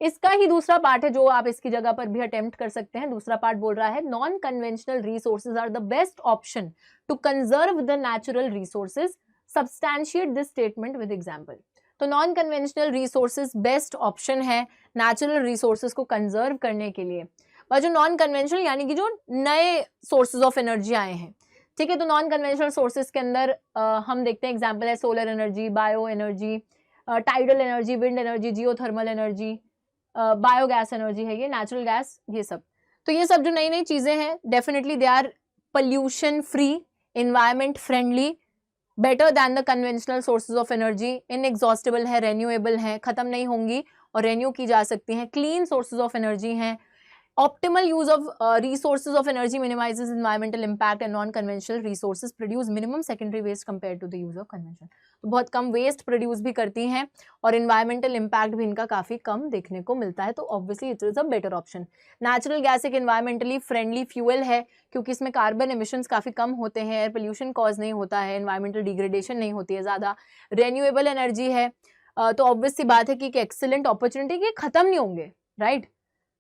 इसका ही दूसरा पार्ट है जो आप इसकी जगह पर भी अटेम्प्ट कर सकते हैं। दूसरा पार्ट बोल रहा है non conventional resources are the best option to conserve the natural resources, substantiate this statement with example. तो non conventional resources best option है नेचुरल रिसोर्सेज को कंजर्व करने के लिए। और जो नॉन कन्वेंशनल यानी कि जो नए सोर्सेज ऑफ एनर्जी आए हैं, ठीक है, तो नॉन कन्वेंशनल सोर्सेज के अंदर हम देखते हैं एग्जांपल है solar energy, bio energy, tidal energy, wind energy, geothermal energy, biogas energy है ये, नेचुरल गैस, ये सब। तो ये सब जो नई नई चीजें हैं definitely they are pollution free, environment friendly, better than the conventional sources of energy, inexhaustible है, रेन्यूएबल है, खत्म नहीं होंगी और रेन्यू की जा सकती हैं, क्लीन सोर्सेज ऑफ एनर्जी हैं। Optimal use of resources of energy minimizes environmental impact and non-conventional resources produce minimum secondary waste compared to the use of conventional। तो बहुत कम वेस्ट प्रोड्यूस भी करती हैं और इन्वायरमेंटल इम्पैक्ट भी इनका काफी कम देखने को मिलता है, तो obviously it is a better option. Natural gas एक इन्वायरमेंटली फ्रेंडली फ्यूल है क्योंकि इसमें कार्बन एमिशंस काफी कम होते हैं, एयर पोल्यूशन कॉज नहीं होता है, इन्वायरमेंटल डिग्रेडेशन नहीं होती है ज्यादा, रेन्यूएबल एनर्जी है, तो ऑब्वियस सी बात है कि एक एक्सीलेंट अपॉर्चुनिटी कि खत्म नहीं होंगे, राइट?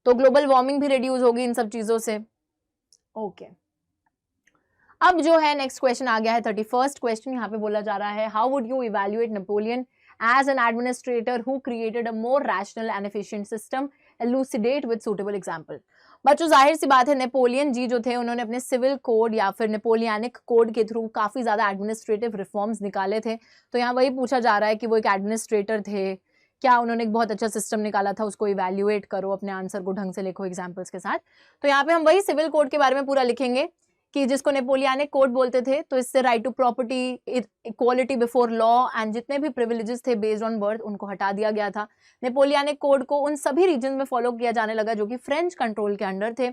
तो ग्लोबल वार्मिंग भी रिड्यूस होगी इन सब चीजों से। ओके, अब जो है नेक्स्ट क्वेश्चन आ गया है 31st क्वेश्चन। यहाँ पे बोला जा रहा है how would you evaluate Napoleon as an administrator who created a more rational and efficient system, elucidate with suitable example. बच्चों जाहिर सी बात है नेपोलियन जी जो थे उन्होंने अपने सिविल कोड या फिर नेपोलियनिक कोड के थ्रू काफी ज्यादा एडमिनिस्ट्रेटिव रिफॉर्म्स निकाले थे। तो यहाँ वही पूछा जा रहा है कि वो एक एडमिनिस्ट्रेटर थे, क्या उन्होंने एक बहुत अच्छा सिस्टम निकाला था, उसको इवैल्यूएट करो, अपने आंसर को ढंग से लिखो एग्जांपल्स के साथ। तो यहाँ पे हम वही सिविल कोड के बारे में पूरा लिखेंगे कि जिसको नेपोलियनिक कोड बोलते थे। तो इससे right to property, equality before law and जितने भी प्रिविलेजेस थे बेस्ड ऑन बर्थ उनको हटा दिया गया था। नेपोलियनिक कोड को उन सभी रीजन में फॉलो किया जाने लगा जो कि फ्रेंच कंट्रोल के अंडर थे।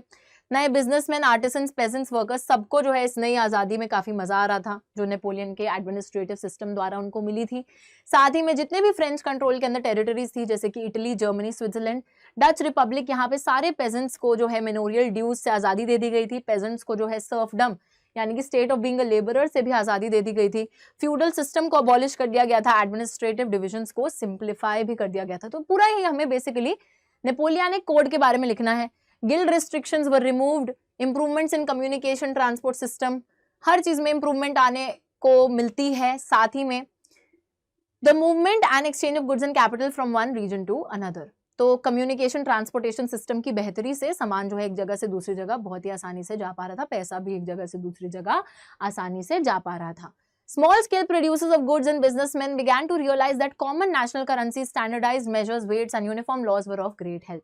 नए बिजनेसमैन, आर्टिसंस, पेजेंट्स, वर्कर्स सबको जो है इस नई आज़ादी में काफ़ी मज़ा आ रहा था जो नेपोलियन के एडमिनिस्ट्रेटिव सिस्टम द्वारा उनको मिली थी। साथ ही में जितने भी फ्रेंच कंट्रोल के अंदर टेरिटरीज थी जैसे कि Italy, Germany, Switzerland, Dutch Republic, यहाँ पे सारे पेजेंट्स को जो है मेनोरियल ड्यूज से आज़ादी दे दी गई थी। पेजेंट्स को जो है सर्फडम यानी कि state of being a labourer से भी आज़ादी दे दी गई थी। फ्यूडल सिस्टम को अबॉलिश कर दिया गया था, एडमिनिस्ट्रेटिव डिविजन्स को सिंप्लीफाई भी कर दिया गया था। तो पूरा ही हमें बेसिकली नेपोलियनिक कोड के बारे में लिखना है। Guild restrictions were removed, improvements in communication, transport system, हर चीज में इंप्रूवमेंट आने को मिलती है। साथ ही में the movement and exchange of goods and capital from one region to another, तो कम्युनिकेशन, ट्रांसपोर्टेशन सिस्टम की बेहतरी से सामान जो है एक जगह से दूसरी जगह बहुत ही आसानी से जा पा रहा था, पैसा भी एक जगह से दूसरी जगह आसानी से जा पा रहा था। Small scale producers of goods and businessmen began to realize that common national currency, standardized measures, weights and uniform laws were of great help।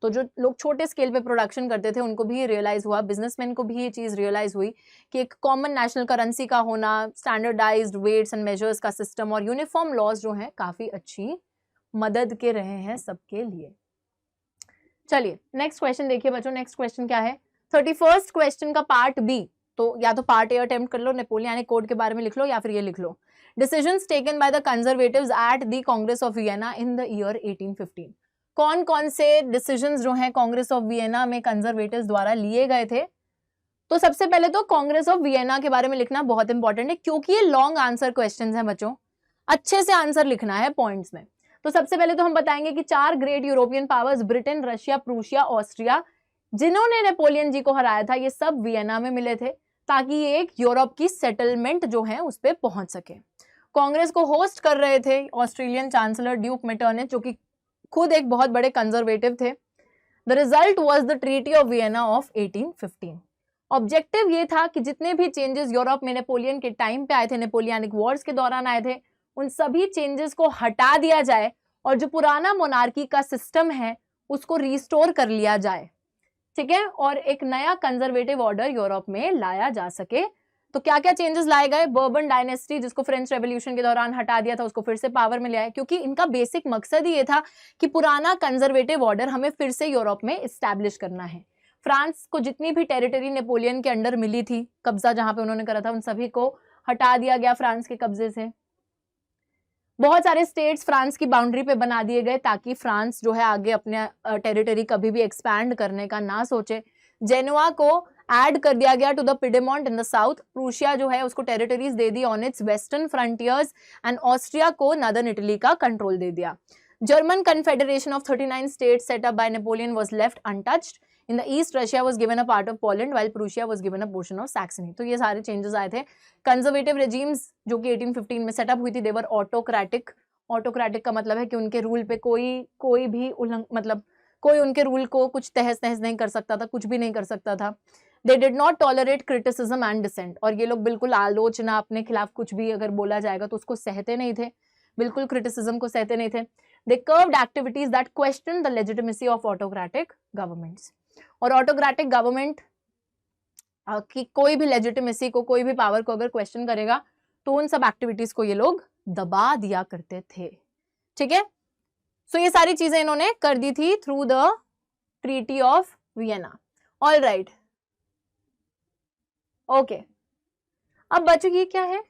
तो जो लोग छोटे स्केल पे प्रोडक्शन करते थे उनको भी ये रियलाइज हुआ, बिजनेसमैन को भी ये चीज रियलाइज हुई कि एक कॉमन नेशनल करेंसी का होना, स्टैंडर्डाइज्ड वेट्स एंड मेजर्स का सिस्टम और यूनिफॉर्म लॉज जो हैं काफी अच्छी मदद के रहे हैं सबके लिए। चलिए नेक्स्ट क्वेश्चन देखिए बच्चों। नेक्स्ट क्वेश्चन क्या है? 31st क्वेश्चन का पार्ट बी। तो या तो पार्ट ए अटेम्प्ट कर लो, नेपोलियनिक कोड के बारे में लिख लो, या फिर ये लिख लो decisions taken by the conservatives at the Congress of Vienna in the year 1815। कौन कौन से डिसीजंस जो हैं कांग्रेस ऑफ वियना में कंजर्वेटिव्स द्वारा लिए गए थे? तो सबसे पहले तो कांग्रेस ऑफ वियना के बारे में लिखना बहुत इंपॉर्टेंट है क्योंकि ये लॉन्ग आंसर क्वेश्चंस हैं बच्चों, अच्छे से आंसर लिखना है पॉइंट्स में। तो सबसे पहले तो हम बताएंगे कि 4 great European powers, Britain, Russia, Prussia, Austria, जिन्होंने नेपोलियन जी को हराया था, ये सब वियना में मिले थे ताकि ये एक यूरोप की सेटलमेंट जो है उस पर पहुंच सके। कांग्रेस को होस्ट कर रहे थे ऑस्ट्रेलियन चांसलर ड्यूक मेटरनिच जो कि खुद एक बहुत बड़े कंजर्वेटिव थे। The result was the treaty of Vienna of 1815। Objective ये था कि जितने भी चेंजेस यूरोप में नेपोलियन के टाइम पे आए थे, नेपोलियनिक वॉर्स के दौरान आए थे, उन सभी चेंजेस को हटा दिया जाए और जो पुराना मोनार्की का सिस्टम है उसको रिस्टोर कर लिया जाए, ठीक है, और एक नया कंजर्वेटिव ऑर्डर यूरोप में लाया जा सके। तो क्या क्या चेंजेस लाए गए? बर्बन डायनेस्टी जिसको फ्रेंच रेवोल्यूशन के दौरान हटा दिया था उसको फिर से पावर में ले आए, क्योंकि इनका बेसिक मकसद ही ये था कि पुराना कंजर्वेटिव ऑर्डर हमें फिर से यूरोप में इस्टेब्लिश करना है। फ्रांस को जितनी भी टेरिटरी नेपोलियन के अंडर मिली थी, कब्जा जहां पे उन्होंने करा था, उन सभी को हटा दिया गया फ्रांस के कब्जे से। बहुत सारे स्टेट्स फ्रांस की बाउंड्री पे बना दिए गए ताकि फ्रांस जो है आगे अपने टेरिटरी कभी भी एक्सपैंड करने का ना सोचे। जेनुआ को ऐड कर दिया गया to the Piedmont in the south. Prussia जो है उसको टेरिटरीज दे दी on its western frontiers and Austria को नदर्न इटली का कंट्रोल दे दिया। German confederation of 39 states set up by Napoleon was left untouched. In the east, Russia was given a part of Poland, while Prussia was given a portion of Saxony. तो ये सारे changes आए थे। Conservative regimes जो कि 1815 में setup हुई थी, देवर ऑटोक्रेटिक। ऑटोक्रेटिक का मतलब है कि उनके रूल पे कोई भी मतलब कोई उनके रूल को कुछ तहस नहस नहीं कर सकता था, कुछ भी नहीं कर सकता था। They did not tolerate criticism and dissent, और ये लोग बिल्कुल आलोचना, अपने खिलाफ कुछ भी अगर बोला जाएगा तो उसको सहते नहीं थे, बिल्कुल क्रिटिसिज्म को सहते नहीं थे। They curbed activities that questioned the legitimacy of autocratic governments. और autocratic government की कोई भी legitimacy को, कोई भी पावर को अगर क्वेश्चन करेगा तो उन सब एक्टिविटीज को ये लोग दबा दिया करते थे। ठीक है, सो ये सारी चीजें इन्होंने कर दी थी through the treaty of Vienna. All right, okay, अब बच्चों ये क्या है?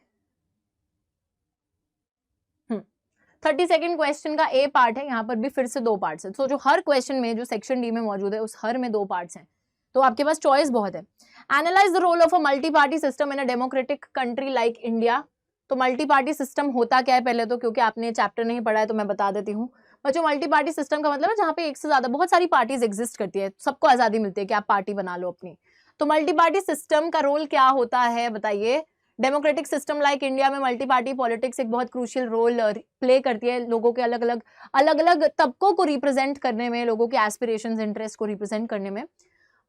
32nd क्वेश्चन का ए पार्ट है, यहाँ पर भी फिर से 2 पार्ट्स है। सो जो हर क्वेश्चन में जो सेक्शन डी में मौजूद है उस हर में 2 पार्ट्स हैं, तो आपके पास चॉइस बहुत है। Analyse the role of a multi party system in a democratic country like India. तो मल्टी पार्टी सिस्टम होता क्या है पहले तो, क्योंकि आपने चैप्टर नहीं पढ़ा है तो मैं बता देती हूँ बच्चों। मल्टी पार्टी सिस्टम का मतलब है जहाँ पे एक से ज्यादा बहुत सारी पार्टीज एग्जिस्ट करती है, सबको आजादी मिलती है कि आप पार्टी बना लो अपनी। तो मल्टी पार्टी सिस्टम का रोल क्या होता है बताइए? डेमोक्रेटिक सिस्टम लाइक इंडिया में मल्टी पार्टी पॉलिटिक्स एक बहुत क्रूशियल रोल प्ले करती है, लोगों के अलग अलग तबकों को रिप्रेजेंट करने में, लोगों के एस्पिरेशंस, इंटरेस्ट को रिप्रेजेंट करने में।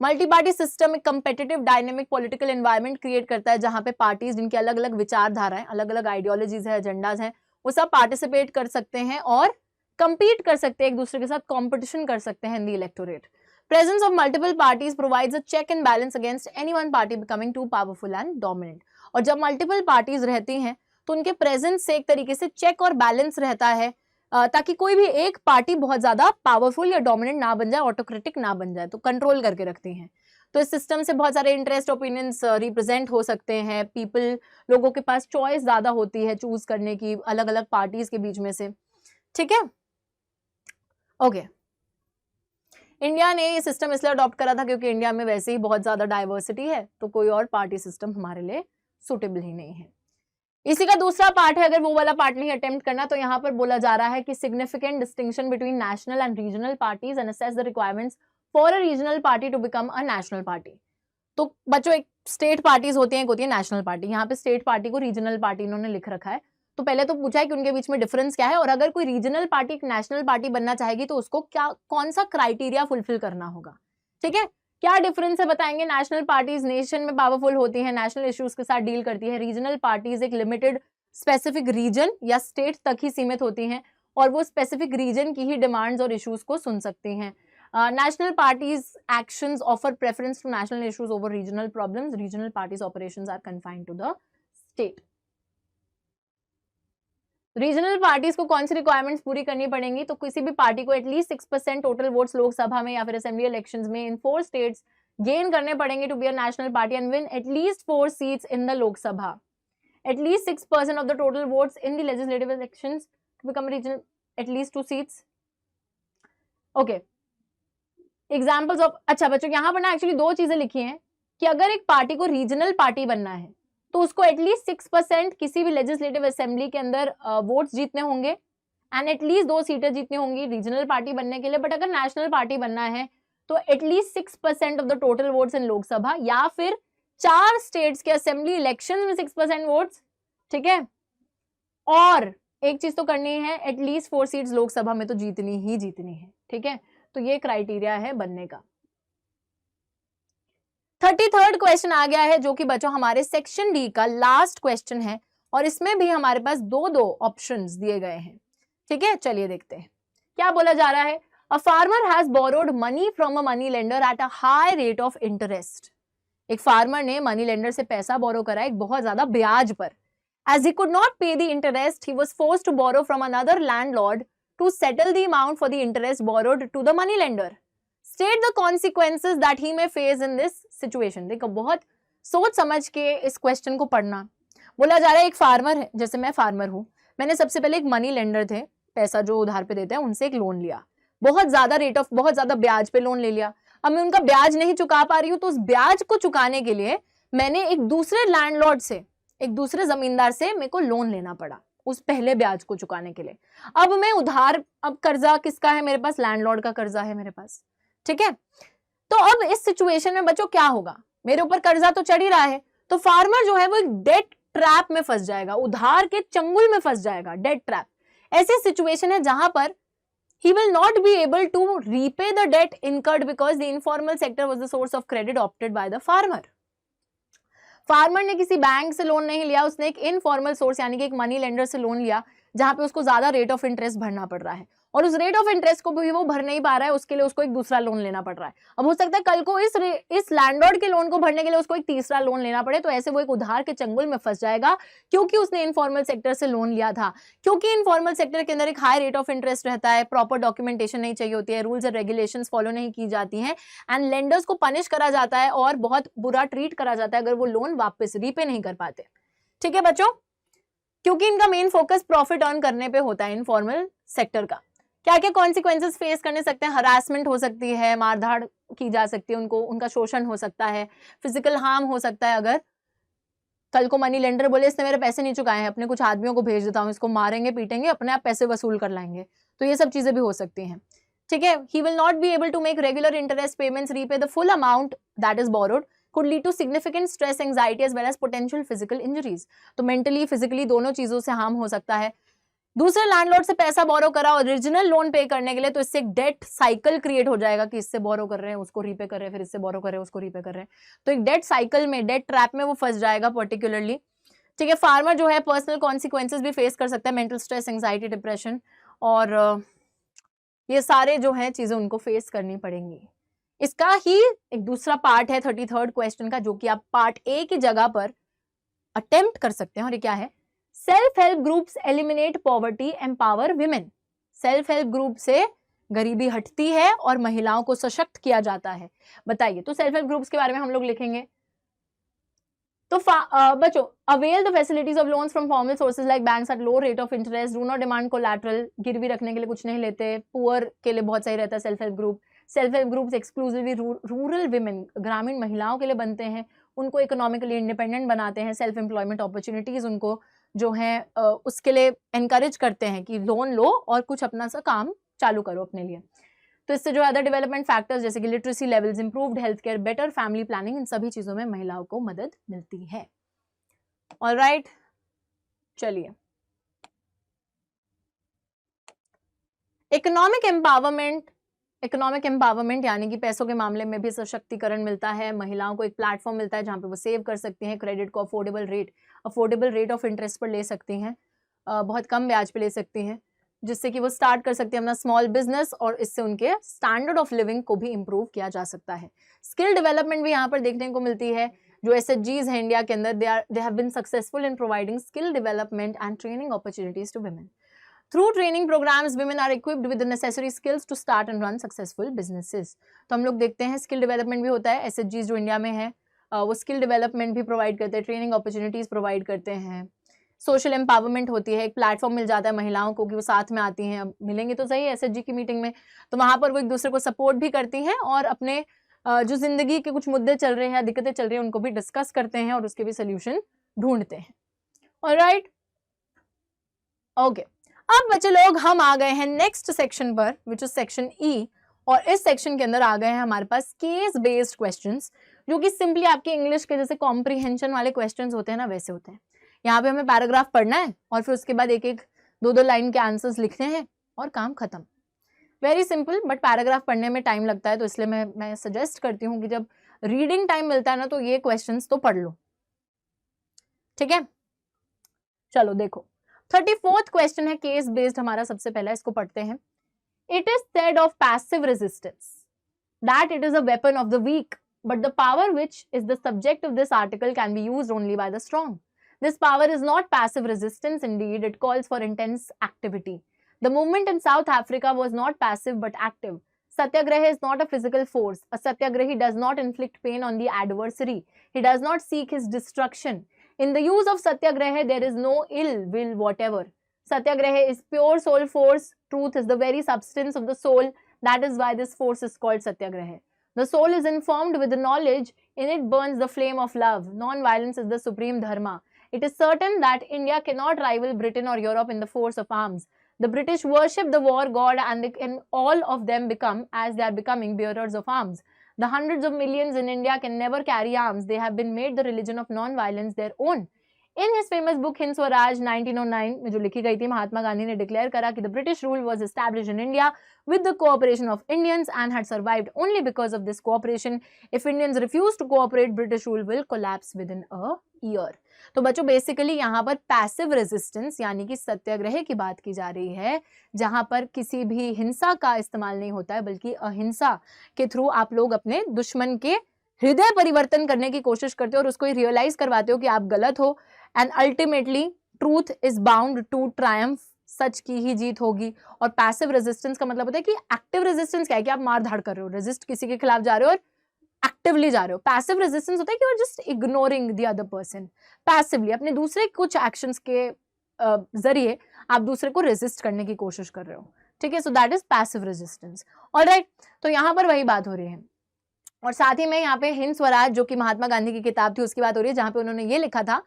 मल्टी पार्टी सिस्टम एक competitive dynamic political environment create करता है जहां पे पार्टीज जिनकी अलग अलग विचारधाराएं, अलग अलग आइडियोलॉजीज है, एजेंडाज हैं, वो सब पार्टिसिपेट कर सकते हैं और कंपीट कर सकते हैं, एक दूसरे के साथ कॉम्पिटिशन कर सकते हैं in the electorate. Presence of multiple parties provides a check and balance against any one party becoming too powerful and dominant. और जब मल्टीपल पार्टीज रहती हैं तो उनके प्रेजेंस से एक तरीके से चेक और बैलेंस रहता है ताकि कोई भी एक पार्टी बहुत ज्यादा पावरफुल या डोमिनेंट ना बन जाए, ऑटोक्रेटिक ना बन जाए, तो कंट्रोल करके रखती हैं। तो इस सिस्टम से बहुत सारे इंटरेस्ट, ओपिनियंस रिप्रेजेंट हो सकते हैं। पीपल, लोगों के पास चॉइस ज्यादा होती है चूज करने की अलग अलग पार्टीज के बीच में से। ठीक है, ओके। इंडिया ने ये सिस्टम इसलिए अडॉप्ट करा था क्योंकि इंडिया में वैसे ही बहुत ज्यादा डाइवर्सिटी है, तो कोई और पार्टी सिस्टम हमारे लिए सुटेबल ही नहीं है। इसी का दूसरा पार्ट है, अगर वो वाला पार्ट नहीं अटेम्प्ट करना तो यहाँ पर बोला जा रहा है कि significant distinction between national and regional parties and assess the requirements for a regional party to become a national party. तो बच्चों एक स्टेट पार्टीज होती हैं, एक होती है नेशनल पार्टी। यहाँ पे स्टेट पार्टी को रीजनल पार्टी इन्होंने लिख रखा है। तो पहले तो पूछा है कि उनके बीच में डिफरेंस क्या है, और अगर कोई रीजनल पार्टी एक नेशनल पार्टी बनना चाहेगी तो उसको क्या, कौन सा क्राइटेरिया फुलफिल करना होगा। ठीक है, क्या डिफरेंस है बताएंगे? नेशनल पार्टीज नेशन में पावरफुल होती है, नेशनल इश्यूज के साथ डील करती है। रीजनल पार्टीज एक लिमिटेड स्पेसिफिक रीजन या स्टेट तक ही सीमित होती हैं और वो स्पेसिफिक रीजन की ही डिमांड्स और इश्यूज को सुन सकती हैं। National parties actions offer preference to national issues over regional problems. Regional parties operations are confined to the state. Regional parties को कौन सी रिक्वायरमेंट्स पूरी करनी पड़ेंगी? तो किसी भी पार्टी को एटलीस्ट 6% टोटल वोट्स लोकसभा में या फिर असेंबली इलेक्शंस में इन 4 स्टेट्स गेन करने पड़ेंगे to be a national party and win at least 4 seats in the Lok Sabha. At least 6% of the total votes in the legislative elections to become regional, at least 2 seats. Okay, examples of, अच्छा बच्चों यहाँ पर ना actually 2 चीजें लिखी हैं कि अगर एक पार्टी को रीजनल पार्टी बनना है तो उसको एटलीस्ट 6% किसी भी लेजिस्लेटिव असेंबली के अंदर वोट्स जीतने होंगे एंड एटलीस्ट 2 सीटें जीतनी होंगी रीजनल पार्टी बनने के लिए। बट अगर नेशनल पार्टी बनना है तो at least 6% of the total votes इन लोकसभा या फिर 4 स्टेट्स के असेंबली इलेक्शन में 6% वोट्स। ठीक है, और एक चीज तो करनी है, एटलीस्ट 4 सीट्स लोकसभा में तो जीतनी ही जीतनी है। ठीक है, तो ये क्राइटेरिया है बनने का। 33rd क्वेश्चन आ गया है जो कि बच्चों हमारे सेक्शन डी का लास्ट क्वेश्चन है और इसमें भी हमारे पास 2 ऑप्शंस दिए गए हैं। ठीक है, चलिए देखते हैं क्या बोला जा रहा है। A farmer has borrowed money from a money lender at a high rate of interest. एक फार्मर ने मनी लेंडर से पैसा बोरो करा एक बहुत ज्यादा ब्याज पर। As he could not pay the interest, he was forced to borrow from another landlord to settle the amount for the interest borrowed to the money lender. State the consequences that he may face in this situation। देखो बहुत सोच समझ के इस question को पढ़ना। बोला जा रहा है एक फार्मर है, जैसे मैं फार्मर हूं, मैंने सबसे पहले एक मनी लेंडर थे, पैसा जो उधार पे देते हैं, उनसे एक लोन लिया, बहुत ज्यादा ब्याज पे लोन ले लिया। अब मैं उनका ब्याज नहीं चुका पा रही हूँ, तो उस ब्याज को चुकाने के लिए मैंने एक दूसरे लैंडलॉर्ड से, एक दूसरे जमींदार से मेरे को लोन लेना पड़ा उस पहले ब्याज को चुकाने के लिए। अब मैं उधार, अब कर्जा किसका है मेरे पास? लैंडलॉर्ड का कर्जा है मेरे पास, ठीक है। तो अब इस सिचुएशन में बच्चों क्या होगा? मेरे ऊपर कर्जा तो चढ़ ही रहा है, तो फार्मर जो है वो एक डेट ट्रैप में फंस जाएगा, उधार के चंगुल में फंस जाएगा, डेट ट्रैप। ऐसी सिचुएशन है जहां पर he will not be able to repay the debt incurred because the informal sector was the source of credit opted by the farmer. Farmer ने किसी बैंक से लोन नहीं लिया, उसने एक इनफॉर्मल सोर्स यानी कि एक मनी लेंडर से लोन लिया, जहां पे उसको ज्यादा रेट ऑफ इंटरेस्ट भरना पड़ रहा है, और उस रेट ऑफ इंटरेस्ट को भी वो भर नहीं पा रहा है, उसके लिए उसको एक दूसरा लोन लेना पड़ रहा है। अब हो सकता है कल को इस लैंडलॉर्ड के लोन को भरने के लिए उसको एक तीसरा लोन लेना पड़े, तो ऐसे वो एक उधार के चंगुल में फंस जाएगा, क्योंकि उसने इनफॉर्मल सेक्टर से लोन लिया था। क्योंकि इनफॉर्मल सेक्टर के अंदर एक हाई रेट ऑफ इंटरेस्ट रहता है, प्रॉपर डॉक्यूमेंटेशन नहीं चाहिए होती है, रूल्स एंड रेगुलेशंस फॉलो नहीं की जाती हैं, एंड लेंडर्स को पनिश करा जाता है और बहुत बुरा ट्रीट करा जाता है अगर वो लोन वापस रीपे नहीं कर पाते। ठीक है बच्चों, क्योंकि इनका मेन फोकस प्रॉफिट अर्न करने पे होता है इनफॉर्मल सेक्टर का। क्या क्या कॉन्सिक्वेंसेस फेस करने सकते हैं? हरासमेंट हो सकती है, मारधाड़ की जा सकती है उनको, उनका शोषण हो सकता है, फिजिकल हार्म हो सकता है। अगर कल को मनी लेंडर बोले इसने मेरे पैसे नहीं चुकाए हैं, अपने कुछ आदमियों को भेज देता हूँ, इसको मारेंगे पीटेंगे, अपने आप पैसे वसूल कर लाएंगे, तो ये सब चीजें भी हो सकती हैं। ठीक है, he will not be able to make regular interest payments, repay the full amount that is borrowed, could lead to significant stress, anxiety as well as potential physical injuries। तो मेंटली फिजिकली दोनों चीजों से harm हो सकता है। दूसरे landlord से पैसा बोरो करा ओरिजिनल लोन पे करने के लिए, तो इससे एक डेट साइकिल क्रिएट हो जाएगा कि इससे बोरो कर रहे हैं उसको रीपे कर रहे हैं, फिर इससे बोरो कर रहे हैं उसको रीपे कर रहे हैं, तो एक डेट साइकिल में, डेट ट्रैप में वो फंस जाएगा पर्टिकुलरली। ठीक है, फार्मर जो है पर्सनल कॉन्सिक्वेंसेज भी फेस कर सकता है, मेंटल स्ट्रेस, एंग्जाइटी, डिप्रेशन, और ये सारे जो है चीजें उनको फेस करनी पड़ेंगी। इसका ही एक दूसरा पार्ट है 33rd क्वेश्चन का, जो कि आप पार्ट ए की जगह पर अटेम्प्ट कर सकते हैं, और ये क्या है? Self help groups eliminate poverty, empower women. Self help group से गरीबी हटती है और महिलाओं को सशक्त किया जाता है। बताइए, तो सेल्फ हेल्प ग्रुप्स के बारे में हम लोग लिखेंगे। तो बच्चों, avail the facilities of loans from formal sources like banks at low rate of interest, do not demand collateral, गिरवी रखने के लिए कुछ नहीं लेते, पुअर के लिए बहुत सही रहता है self help group. Self help groups exclusively rural women, ग्रामीण महिलाओं के लिए बनते हैं, उनको इकोनॉमिकली इंडिपेंडेंट बनाते हैं, सेल्फ एम्प्लॉयमेंट अपॉर्चुनिटीज उनको जो है उसके लिए एनकरेज करते हैं कि लोन लो और कुछ अपना सा काम चालू करो अपने लिए। तो इससे जो अदर डेवलपमेंट फैक्टर्स जैसे कि literacy levels, improved health care, better family planning, इन सभी चीजों में महिलाओं को मदद मिलती है। ऑलराइट, चलिए, इकोनॉमिक एम्पावरमेंट यानी कि पैसों के मामले में भी सशक्तिकरण मिलता है, महिलाओं को एक प्लेटफॉर्म मिलता है जहां पे वो सेव कर सकती हैं, क्रेडिट को अफोर्डेबल रेट ऑफ इंटरेस्ट पर ले सकती हैं, बहुत कम ब्याज पे ले सकती हैं, जिससे कि वो स्टार्ट कर सकती है अपना स्मॉल बिजनेस, और इससे उनके स्टैंडर्ड ऑफ लिविंग को भी इंप्रूव किया जा सकता है। स्किल डेवलपमेंट भी यहाँ पर देखने को मिलती है। जो SHGs हैं इंडिया के अंदर, they have been successful in providing skill development and training opportunities to women. Through training programs, women are equipped with the necessary skills to start and run successful businesses। तो हम लोग देखते हैं skill development भी होता है। SHGs जो India में है वो स्किल डेवलपमेंट भी प्रोवाइड करते हैं, ट्रेनिंग अपॉर्चुनिटीज प्रोवाइड करते हैं, सोशल एम्पावरमेंट होती है, एक प्लेटफॉर्म मिल जाता है महिलाओं को कि वो साथ में आती हैं, मिलेंगे तो सही SHG की मीटिंग में, तो वहां पर वो एक दूसरे को सपोर्ट भी करती हैं और अपने जो जिंदगी के कुछ मुद्दे चल रहे हैं, दिक्कतें चल रही हैं, उनको भी डिस्कस करते हैं और उसके भी सोल्यूशन ढूंढते हैं। ऑलराइट, ओके, अब बच्चे लोग हम आ गए हैं नेक्स्ट सेक्शन पर, विच इज सेक्शन ई, और इस सेक्शन के अंदर आ गए हैं हमारे पास केस बेस्ड क्वेश्चंस, जो कि सिंपली आपके इंग्लिश के जैसे कॉम्प्रिहेंशन वाले क्वेश्चंस होते हैं ना, वैसे होते हैं। यहाँ पे हमें पैराग्राफ पढ़ना है और फिर उसके बाद एक एक दो लाइन के आंसर्स लिखने हैं और काम खत्म। वेरी सिंपल, बट पैराग्राफ पढ़ने में टाइम लगता है, तो इसलिए मैं सजेस्ट करती हूँ कि जब रीडिंग टाइम मिलता है ना, तो ये क्वेश्चंस तो पढ़ लो। ठीक है, चलो देखो, 34th क्वेश्चन है केस बेस्ड हमारा, सबसे पहला इसको पढ़ते हैं। It is said of passive resistance that it is a weapon of the weak, but the power which is the subject of this article can be used only by the strong. This power is not passive resistance, indeed, it calls for intense activity. The movement in South Africa was not passive but active. Satyagraha is not a physical force. A Satyagrahi does not inflict pain on the adversary. He does not seek his destruction. In the use of Satyagraha, there is no ill will whatever. Satyagraha is pure soul force. Truth is the very substance of the soul. That is why this force is called Satyagraha. The soul is informed with the knowledge. In it burns the flame of love. Non-violence is the supreme dharma. It is certain that India cannot rival Britain or Europe in the force of arms. The British worship the war god and all of them become, as they are becoming, bearers of arms. The hundreds of millions in India can never carry arms. They have been made the religion of non-violence their own. In his famous book Hind Swaraj 1909 में जो लिखी गई थी, महात्मा गांधी ने declare करा कि the British rule was established in India with the cooperation of Indians and had survived only because of this cooperation. If Indians refuse to cooperate, British rule will collapse within a year. तो बच्चों basically यहाँ पर passive resistance यानी कि सत्याग्रह की बात की जा रही है, जहां पर किसी भी हिंसा का इस्तेमाल नहीं होता है, बल्कि अहिंसा के थ्रू आप लोग अपने दुश्मन के हृदय परिवर्तन करने की कोशिश करते हो और उसको रियलाइज करवाते हो कि आप गलत हो, and ultimately truth is bound to triumph, सच की ही जीत होगी. और पैसिव रेजिस्टेंस का मतलब होता है कि एक्टिव रेजिस्टेंस क्या है कि आप मार धाड़ कर रहे हो, रेजिस्ट किसी के खिलाफ जा रहे हो और एक्टिवली जा रहे हो. पैसिव रेजिस्टेंस होता है कि you are just ignoring the other person, passively अपने दूसरे कुछ एक्शंस के जरिए आप दूसरे को रेजिस्ट करने की कोशिश कर रहे हो. ठीक है, so that is passive resistance. Alright, तो यहाँ पर वही बात हो रही है. और साथ ही में यहाँ पे हिंद स्वराज जो कि महात्मा गांधी की किताब थी उसकी बात हो रही है, जहां पे उन्होंने ये लिखा था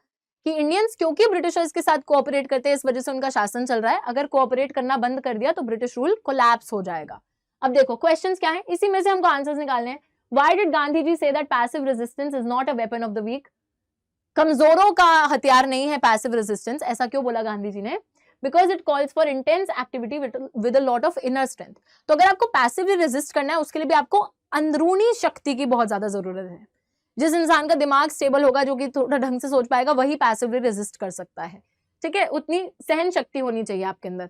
कि इंडियंस क्योंकि ब्रिटिशर्स के साथ कोऑपरेट करते हैं, इस वजह से उनका शासन चल रहा है. अगर कोऑपरेट करना बंद कर दिया तो ब्रिटिश रूल कोलैप्स हो जाएगा. अब देखो क्वेश्चंस क्या है, इसी में से हमको आंसर्स निकालने हैं. Why did Gandhi ji say that passive resistance is not a weapon of the weak? कमजोरों का हथियार नहीं है पैसिव रेजिस्टेंस. ऐसा क्यों बोला गांधी जी ने? Because it calls for intense activity with a lot of inner strength. तो अगर आपको पैसिवली रेजिस्ट करना है उसके लिए भी आपको अंदरूनी शक्ति की बहुत ज्यादा जरूरत है. जिस इंसान का दिमाग स्टेबल होगा, जो कि थोड़ा ढंग से सोच पाएगा, वही पैसिवली रेजिस्ट कर सकता है. ठीक है, उतनी सहन शक्ति होनी चाहिए आपके अंदर.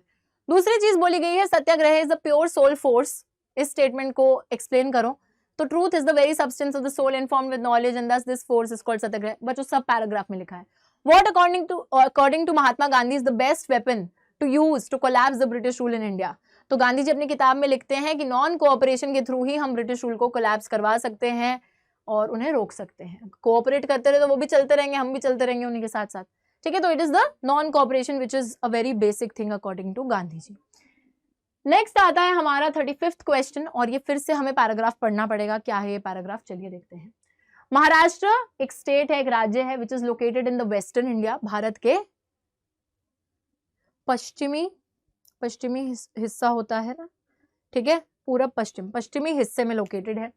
दूसरी चीज बोली गई है satyagraha is the pure soul force. इस स्टेटमेंट को एक्सप्लेन करो. तो truth is the very substance of the soul informed with knowledge and thus this force is called satyagraha. बच्चों सब पैराग्राफ में लिखा है. What according to Mahatma Gandhi is the best weapon to use to collapse the British rule in India? तो गांधी जी अपनी किताब में लिखते हैं कि नॉन कोऑपरेशन के थ्रू ही हम ब्रिटिश रूल को कोलैप्स करवा सकते हैं और उन्हें रोक सकते हैं. कोऑपरेट करते रहे तो वो भी चलते रहेंगे, हम भी चलते रहेंगे उन्हीं के साथ साथ. ठीक है, तो it is the non cooperation which is a very basic thing according to Gandhi ji. Next आता है हमारा 35th क्वेश्चन, और ये फिर से हमें पैराग्राफ पढ़ना पड़ेगा. क्या है ये पैराग्राफ, चलिए देखते हैं. महाराष्ट्र एक स्टेट है, एक राज्य है, which is located in the western India. Bharat के पश्चिमी हिस्सा होता है ना, ठीक है, पूरा पश्चिमी हिस्से में लोकेटेड है.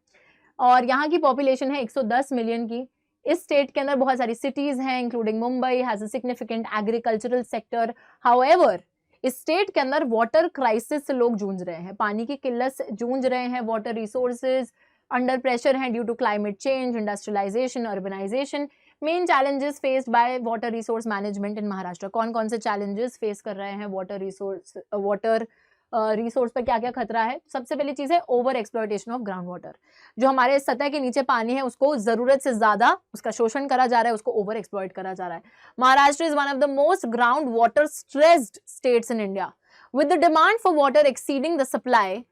और यहाँ की पॉपुलेशन है 110 मिलियन की. इस स्टेट के अंदर बहुत सारी सिटीज हैं including Mumbai, has a significant agricultural sector. However इस स्टेट के अंदर वाटर क्राइसिस से लोग जूझ रहे हैं, पानी की किल्लत से जूझ रहे हैं. वाटर रिसोर्सेज अंडर प्रेशर हैं due to climate change, industrialisation, urbanisation. Main challenges faced by water resource management in Maharashtra. कौन कौन से चैलेंजेस फेस कर रहे हैं वाटर रिसोर्स पर, क्या क्या खतरा है? सबसे पहली चीज है over exploitation of ground water. जो हमारे सतह के नीचे पानी है उसको जरूरत से ज्यादा उसका शोषण करा जा रहा है, उसको ओवर एक्सप्लॉयट करा जा रहा है. Maharashtra is one of the most ground water stressed states in India with the demand for water exceeding the supply.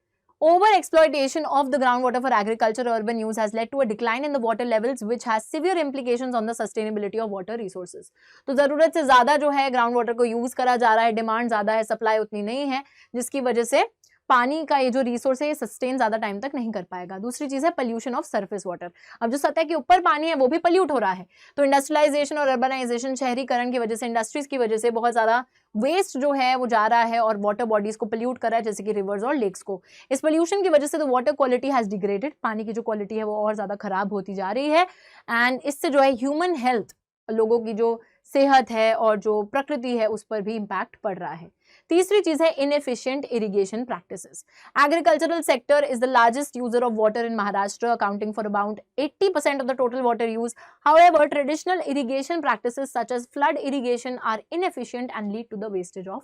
Over exploitation of the groundwater for agriculture or urban use has led to a decline in the water levels which has severe implications on the sustainability of water resources. तो जरूरत से ज्यादा जो है ground water को use करा जा रहा है, डिमांड ज्यादा है, सप्लाई उतनी नहीं है, जिसकी वजह से पानी का ये जो रिसोर्स है ये सस्टेन ज्यादा टाइम तक नहीं कर पाएगा. दूसरी चीज है पोल्यूशन ऑफ सरफेस वाटर. अब जो सतह के ऊपर पानी है वो भी पोल्यूट हो रहा है. तो इंडस्ट्रियलाइजेशन और अर्बनाइजेशन, शहरीकरण की वजह से, इंडस्ट्रीज की वजह से बहुत ज्यादा वेस्ट जो है वो जा रहा है और वाटर बॉडीज को पोल्यूट कर रहा है, जैसे कि रिवर्स और लेक्स को. इस पोल्यूशन की वजह से तो वाटर क्वालिटी हैज डिग्रेडेड, पानी की जो क्वालिटी है वो और ज्यादा खराब होती जा रही है. एंड इससे जो है ह्यूमन हेल्थ, लोगों की जो सेहत है और जो प्रकृति है उस पर भी इम्पैक्ट पड़ रहा है. तीसरी चीज है inefficient irrigation practices. Agricultural sector is the largest user of water in Maharashtra, accounting for about 80% of the total water use. However, traditional irrigation practices such as flood irrigation are inefficient and lead to the wastage of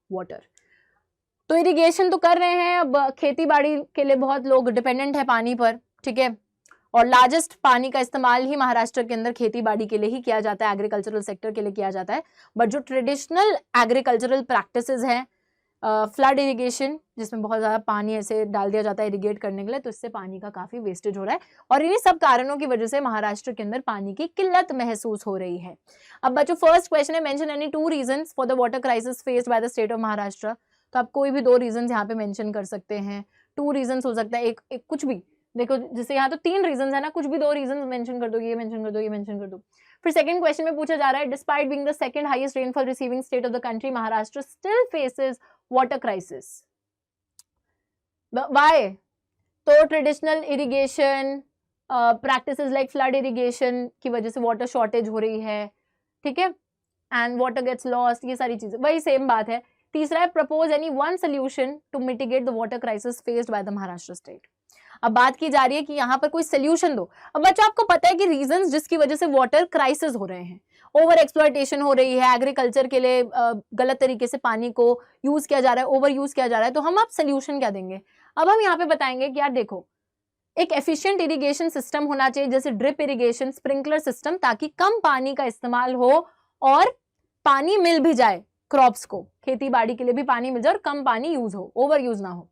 water. तो irrigation तो कर रहे हैं, अब खेती बाड़ी के लिए बहुत लोग डिपेंडेंट है पानी पर, ठीक है, और लार्जेस्ट पानी का इस्तेमाल ही महाराष्ट्र के अंदर खेती बाड़ी के लिए ही किया जाता है, एग्रीकल्चरल सेक्टर के लिए किया जाता है. बट जो ट्रेडिशनल एग्रीकल्चरल प्रैक्टिसेस हैं फ्लड इरिगेशन, जिसमें बहुत ज़्यादा पानी ऐसे डाल दिया जाता है इरिगेट करने के लिए, तो इससे पानी का काफ़ी वेस्टेज हो रहा है और इन्हीं सब कारणों की वजह से महाराष्ट्र के अंदर पानी की किल्लत महसूस हो रही है। अब बच्चों फर्स्ट क्वेश्चन है, mention any 2 reasons for the water crisis faced by the state of Maharashtra. तो आप कोई भी 2 रीजंस यहाँ पे मेंशन कर सकते हैं। 2 रीजंस हो सकता है, एक कुछ भी, देखो जैसे यहाँ तो 3 रीजंस है ना, कुछ भी 2 रीजंस मेंशन कर दो, ये मेंशन कर दो, ये मेंशन कर दो। फिर सेकंड क्वेश्चन में पूछा जा रहा है, despite being the second highest rainfall receiving state of the country, Maharashtra still faces water crisis. Why? तो traditional irrigation practices like flood irrigation की वजह से वाटर शॉर्टेज हो रही है, ठीक है, एंड वाटर गेट्स लॉस्ट, ये सारी चीजें वही सेम बात है। तीसरा है, propose any one solution to mitigate the water crisis faced by the Maharashtra state. अब बात की जा रही है कि यहाँ पर कोई सोल्यूशन दो। अब बच्चों आपको पता है कि रीजंस जिसकी वजह से वाटर क्राइसिस हो रहे हैं, ओवर एक्सप्लॉयटेशन हो रही है, एग्रीकल्चर के लिए गलत तरीके से पानी को यूज किया जा रहा है, ओवर यूज किया जा रहा है, तो हम अब सोल्यूशन क्या देंगे? अब हम यहाँ पे बताएंगे कि यार देखो, एक एफिशिएंट इरिगेशन सिस्टम होना चाहिए, जैसे ड्रिप इरिगेशन, स्प्रिंकलर सिस्टम, ताकि कम पानी का इस्तेमाल हो और पानी मिल भी जाए क्रॉप्स को, खेती बाड़ी के लिए भी पानी मिल जाए और कम पानी यूज हो, ओवर यूज ना हो।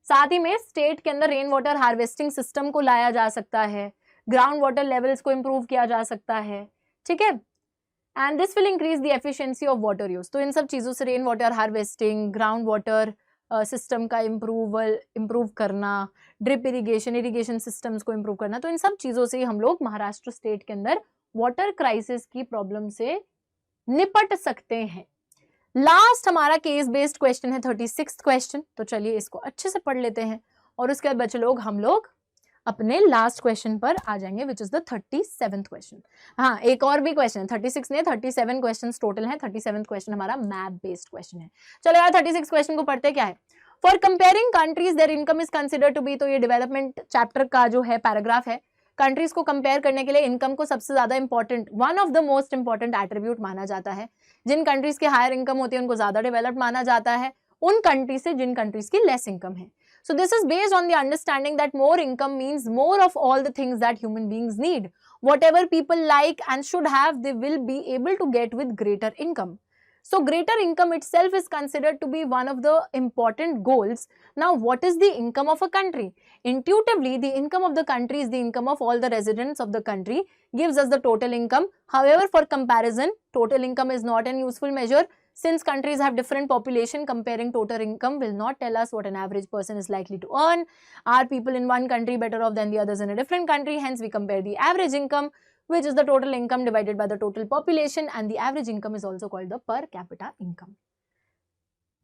साथ ही में स्टेट के अंदर रेन वाटर हार्वेस्टिंग सिस्टम को लाया जा सकता है, ग्राउंड वाटर लेवल्स को इंप्रूव किया जा सकता है, ठीक है, and this will increase the efficiency of water use. तो इन सब चीजों से rain water harvesting, ground water system का इंप्रूव करना, ड्रिप इरिगेशन सिस्टम्स को इंप्रूव करना, तो इन सब चीजों से हम लोग महाराष्ट्र स्टेट के अंदर वाटर क्राइसिस की प्रॉब्लम से निपट सकते हैं। लास्ट हमारा केस बेस्ड क्वेश्चन है 36th क्वेश्चन, तो चलिए इसको अच्छे से पढ़ लेते हैं और उसके बाद बच्चे लोग हम लोग अपने लास्ट क्वेश्चन पर आ जाएंगे, which is the 37th question. हाँ, एक और भी क्वेश्चन है, 36 नहीं 37 क्वेश्चन टोटल है, 37th क्वेश्चन हमारा मैप बेस्ड क्वेश्चन है। चलो यार 36 क्वेश्चन को पढ़ते क्या है। For comparing countries their income is consider to be, तो ये डेवलपमेंट चैप्टर का जो है पैराग्राफ है, कंट्रीज को कंपेयर करने के लिए इनकम को सबसे ज्यादा important, one of the most important attribute माना जाता है। जिन कंट्रीज के हायर इनकम होती है उनको ज्यादा डेवलप्ड माना जाता है, उन कंट्रीज से जिन कंट्रीज की लेस इनकम है। So this is based on the understanding that more income means more of all the things that human beings need. Whatever people like and should have, they will be able to get with greater income. So greater income itself is considered to be one of the important goals. Now, what is the income of a country? Intuitively, the income of the country is the income of all the residents of the country, gives us the total income. However, for comparison, total income is not an useful measure. Since countries have different population, comparing total income will not tell us what an average person is likely to earn. Are people in one country better off than the others in a different country? Hence, we compare the average income, which is the total income divided by the total population, and the average income is also called the per capita income.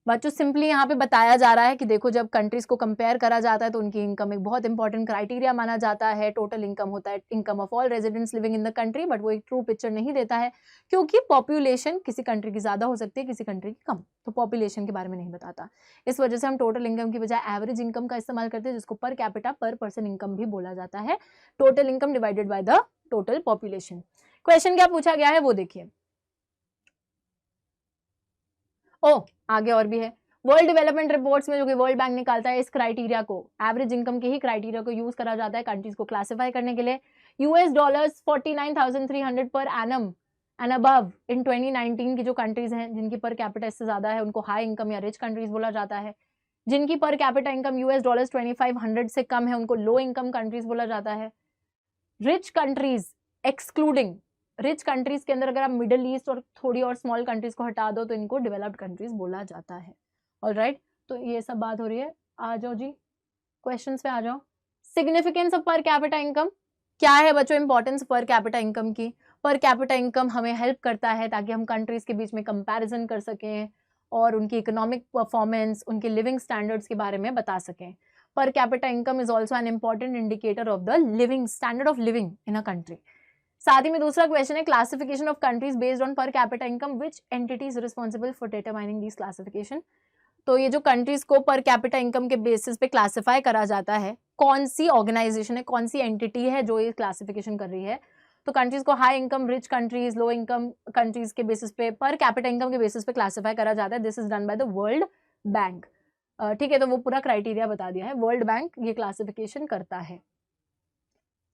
बच्चों simply यहाँ पे बताया जा रहा है कि देखो, जब कंट्रीज को कंपेयर करा जाता है तो उनकी इनकम एक बहुत इंपॉर्टेंट क्राइटेरिया माना जाता है। टोटल इनकम होता है income of all residents living in the country, but वो एक ट्रू पिक्चर नहीं देता है, क्योंकि पॉपुलेशन किसी कंट्री की ज्यादा हो सकती है, किसी कंट्री की कम, तो पॉपुलेशन के बारे में नहीं बताता। इस वजह से हम टोटल इनकम की बजाय एवरेज इनकम का इस्तेमाल करते हैं, जिसको पर कैपिटा पर पर्सन इनकम भी बोला जाता है, total income divided by the total population. Question क्या पूछा गया है वो देखिए। आगे और भी है। वर्ल्ड डेवलपमेंट रिपोर्ट्स में जो कि वर्ल्ड बैंक निकालता है, इस क्राइटेरिया को, एवरेज इनकम के ही क्राइटेरिया को यूज करा जाता है कंट्रीज को क्लासिफाई करने के लिए। $, 49,300 per annum and above in 2019 की जो कंट्रीज हैं जिनकी पर कैपिटा इससे ज्यादा है, उनको हाई इनकम या रिच कंट्रीज बोला जाता है। जिनकी पर कैपिटा इनकम $, 2,500 से कम है, उनको लो इनकम कंट्रीज बोला जाता है। Rich countries excluding, rich countries के अंदर अगर आप मिडिल ईस्ट और थोड़ी और स्मॉल कंट्रीज को हटा दो तो इनको डेवलप्ड कंट्रीज बोला जाता है। ऑलराइट, तो ये सब बात हो रही है। आ जाओ जी, क्वेश्चंस पे आ जाओ। Significance of per capita income क्या है बच्चों? इंपॉर्टेंस पर कैपिटा इनकम की। पर कैपिटा इनकम हमें हेल्प करता है ताकि हम कंट्रीज के बीच में कंपैरिजन कर सकें और उनकी इकोनॉमिक परफॉर्मेंस, उनके लिविंग स्टैंडर्ड्स के बारे में बता सकें। Per capita income is also an important indicator of the living standard of living in a country. साथ ही में दूसरा क्वेश्चन है, classification of countries based on per capita income, which entities responsible for determining this classification. तो ये जो countries को per capita income के बेसिस पे क्लासिफाई करा जाता है, कौन सी ऑर्गेनाइजेशन है, कौन सी एंटिटी है जो ये क्लासिफिकेशन कर रही है। तो कंट्रीज को high income, rich countries, low income countries के बेसिस पे, पर कैपिटा इनकम के बेसिस पे क्लासिफाई करा जाता है। This is done by the world bank. ठीक है, तो वो पूरा क्राइटेरिया बता दिया है, वर्ल्ड बैंक ये क्लासिफिकेशन करता है।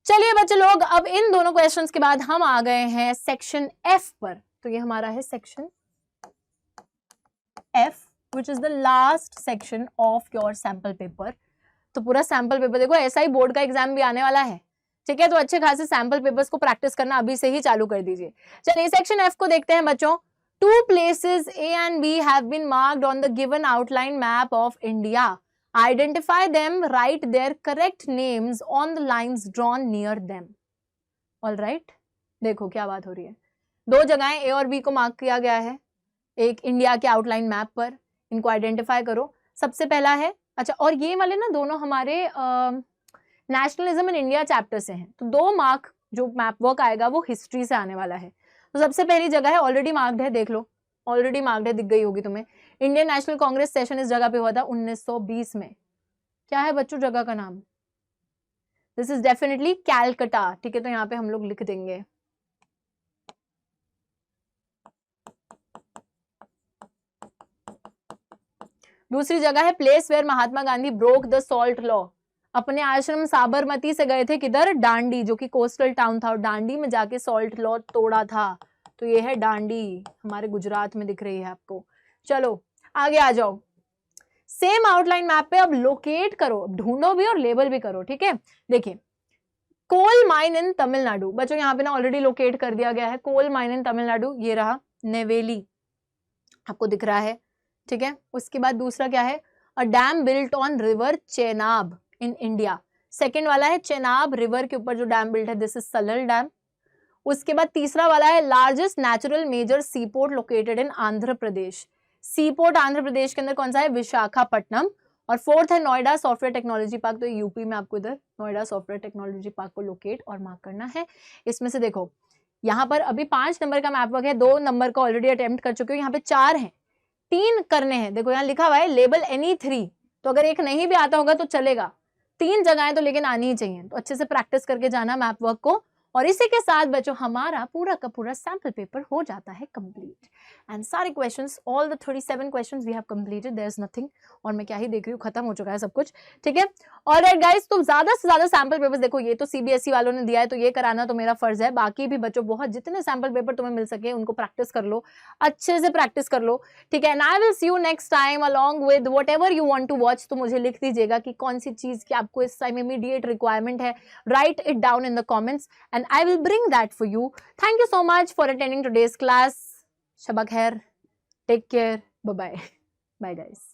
चलिए बच्चे लोग, अब इन दोनों क्वेश्चंस के बाद हम आ गए हैं सेक्शन एफ पर। तो ये हमारा है section F, which is the last section of your sample paper. तो पूरा सैंपल पेपर देखो, ऐसा ही बोर्ड का एग्जाम भी आने वाला है, ठीक है। तो अच्छे खासे सैंपल पेपर्स को प्रैक्टिस करना अभी से ही चालू कर दीजिए। चलिए सेक्शन एफ को देखते हैं बच्चों। 2 places A and B have been marked on the given outline map of India. Identify them, write their correct names on the lines drawn near them. All right? देखो क्या बात हो रही है। 2 जगहें A और B को मार्क किया गया है एक इंडिया के आउटलाइन मैप पर, इनको आइडेंटिफाई करो। सबसे पहला है, अच्छा, और ये वाले ना दोनों हमारे नेशनलिज्म इन इंडिया चैप्टर से हैं, तो 2 मार्क जो मैप वर्क आएगा वो हिस्ट्री से आने वाला है। तो सबसे पहली जगह है, ऑलरेडी मार्क्ड है, देख लो, ऑलरेडी मार्क्ड है, दिख गई होगी तुम्हें। इंडियन नेशनल कांग्रेस सेशन इस जगह पे हुआ था 1920 में। क्या है बच्चों जगह का नाम? दिस इज डेफिनेटली कैलकटा, ठीक है। तो यहाँ पे हम लोग लिख देंगे। दूसरी जगह है place where Mahatma Gandhi broke the salt law. अपने आश्रम साबरमती से गए थे किधर? डांडी, जो कि कोस्टल टाउन था, और डांडी में जाके सॉल्ट लॉ तोड़ा था। तो ये है डांडी, हमारे गुजरात में दिख रही है आपको। चलो आगे आ जाओ। सेम आउटलाइन मैप पे अब लोकेट करो, ढूंढो भी और लेबल भी करो, ठीक है। देखिए कोल माइन इन तमिलनाडु, बच्चों यहाँ पे ना ऑलरेडी लोकेट कर दिया गया है। कोल माइन इन तमिलनाडु, ये रहा नेवेली, आपको दिख रहा है, ठीक है। उसके बाद दूसरा क्या है? A dam built on river Chenab in India. Second वाला है चेनाब रिवर के ऊपर जो डैम बिल्ट है, दिस इज सलल डैम। उसके बाद तीसरा वाला है largest natural major seaport located in Andhra Pradesh. Seaport Andhra Pradesh के अंदर कौन सा है? विशाखापट्टनम। और फोर्थ है नोएडा सॉफ्टवेयर टेक्नोलॉजी पार्क, तो यूपी में आपको इधर नोएडा सॉफ्टवेयर टेक्नोलॉजी पार्क को लोकेट और मार्क करना है। इसमें से देखो यहाँ पर अभी 5 नंबर का मैप वर्क है, 2 नंबर का ऑलरेडी अटेम्प्ट कर चुके हो, यहाँ पे 4 है, 3 करने हैं। देखो यहाँ लिखा हुआ है लेबल एनी 3, तो अगर एक नहीं भी आता होगा तो चलेगा, 3 जगहें तो लेकिन आनी ही चाहिए। तो अच्छे से प्रैक्टिस करके जाना मैप वर्क को। और इसी के साथ बच्चों हमारा पूरा का पूरा सैंपल पेपर हो जाता है कंप्लीट। एंड सारे questions, all the 37 questions we have completed, there is nothing. और मैं क्या ही देख रही हूँ, खत्म हो चुका है सब कुछ, ठीक है। ऑलराइट गाइस, तो ज्यादा से ज्यादा सैंपल पेपर्स, देखो ये तो सीबीएसई वालों ने दिया है तो ये कराना तो मेरा फर्ज है। बाकी भी बच्चों बहुत जितने सैंपल पेपर तुम्हें मिल सके उनको प्रैक्टिस कर लो, अच्छे से प्रैक्टिस कर लो, ठीक है। And I will see you next time along with whatever you want to watch. तो मुझे लिख दीजिएगा कि कौन सी चीज की आपको इस टाइम इमीडिएट रिक्वायरमेंट है, right it down in the comments and I will bring that for you. Thank you so much for attending today's class. Shabba khair. Take care. Bye bye. Bye guys.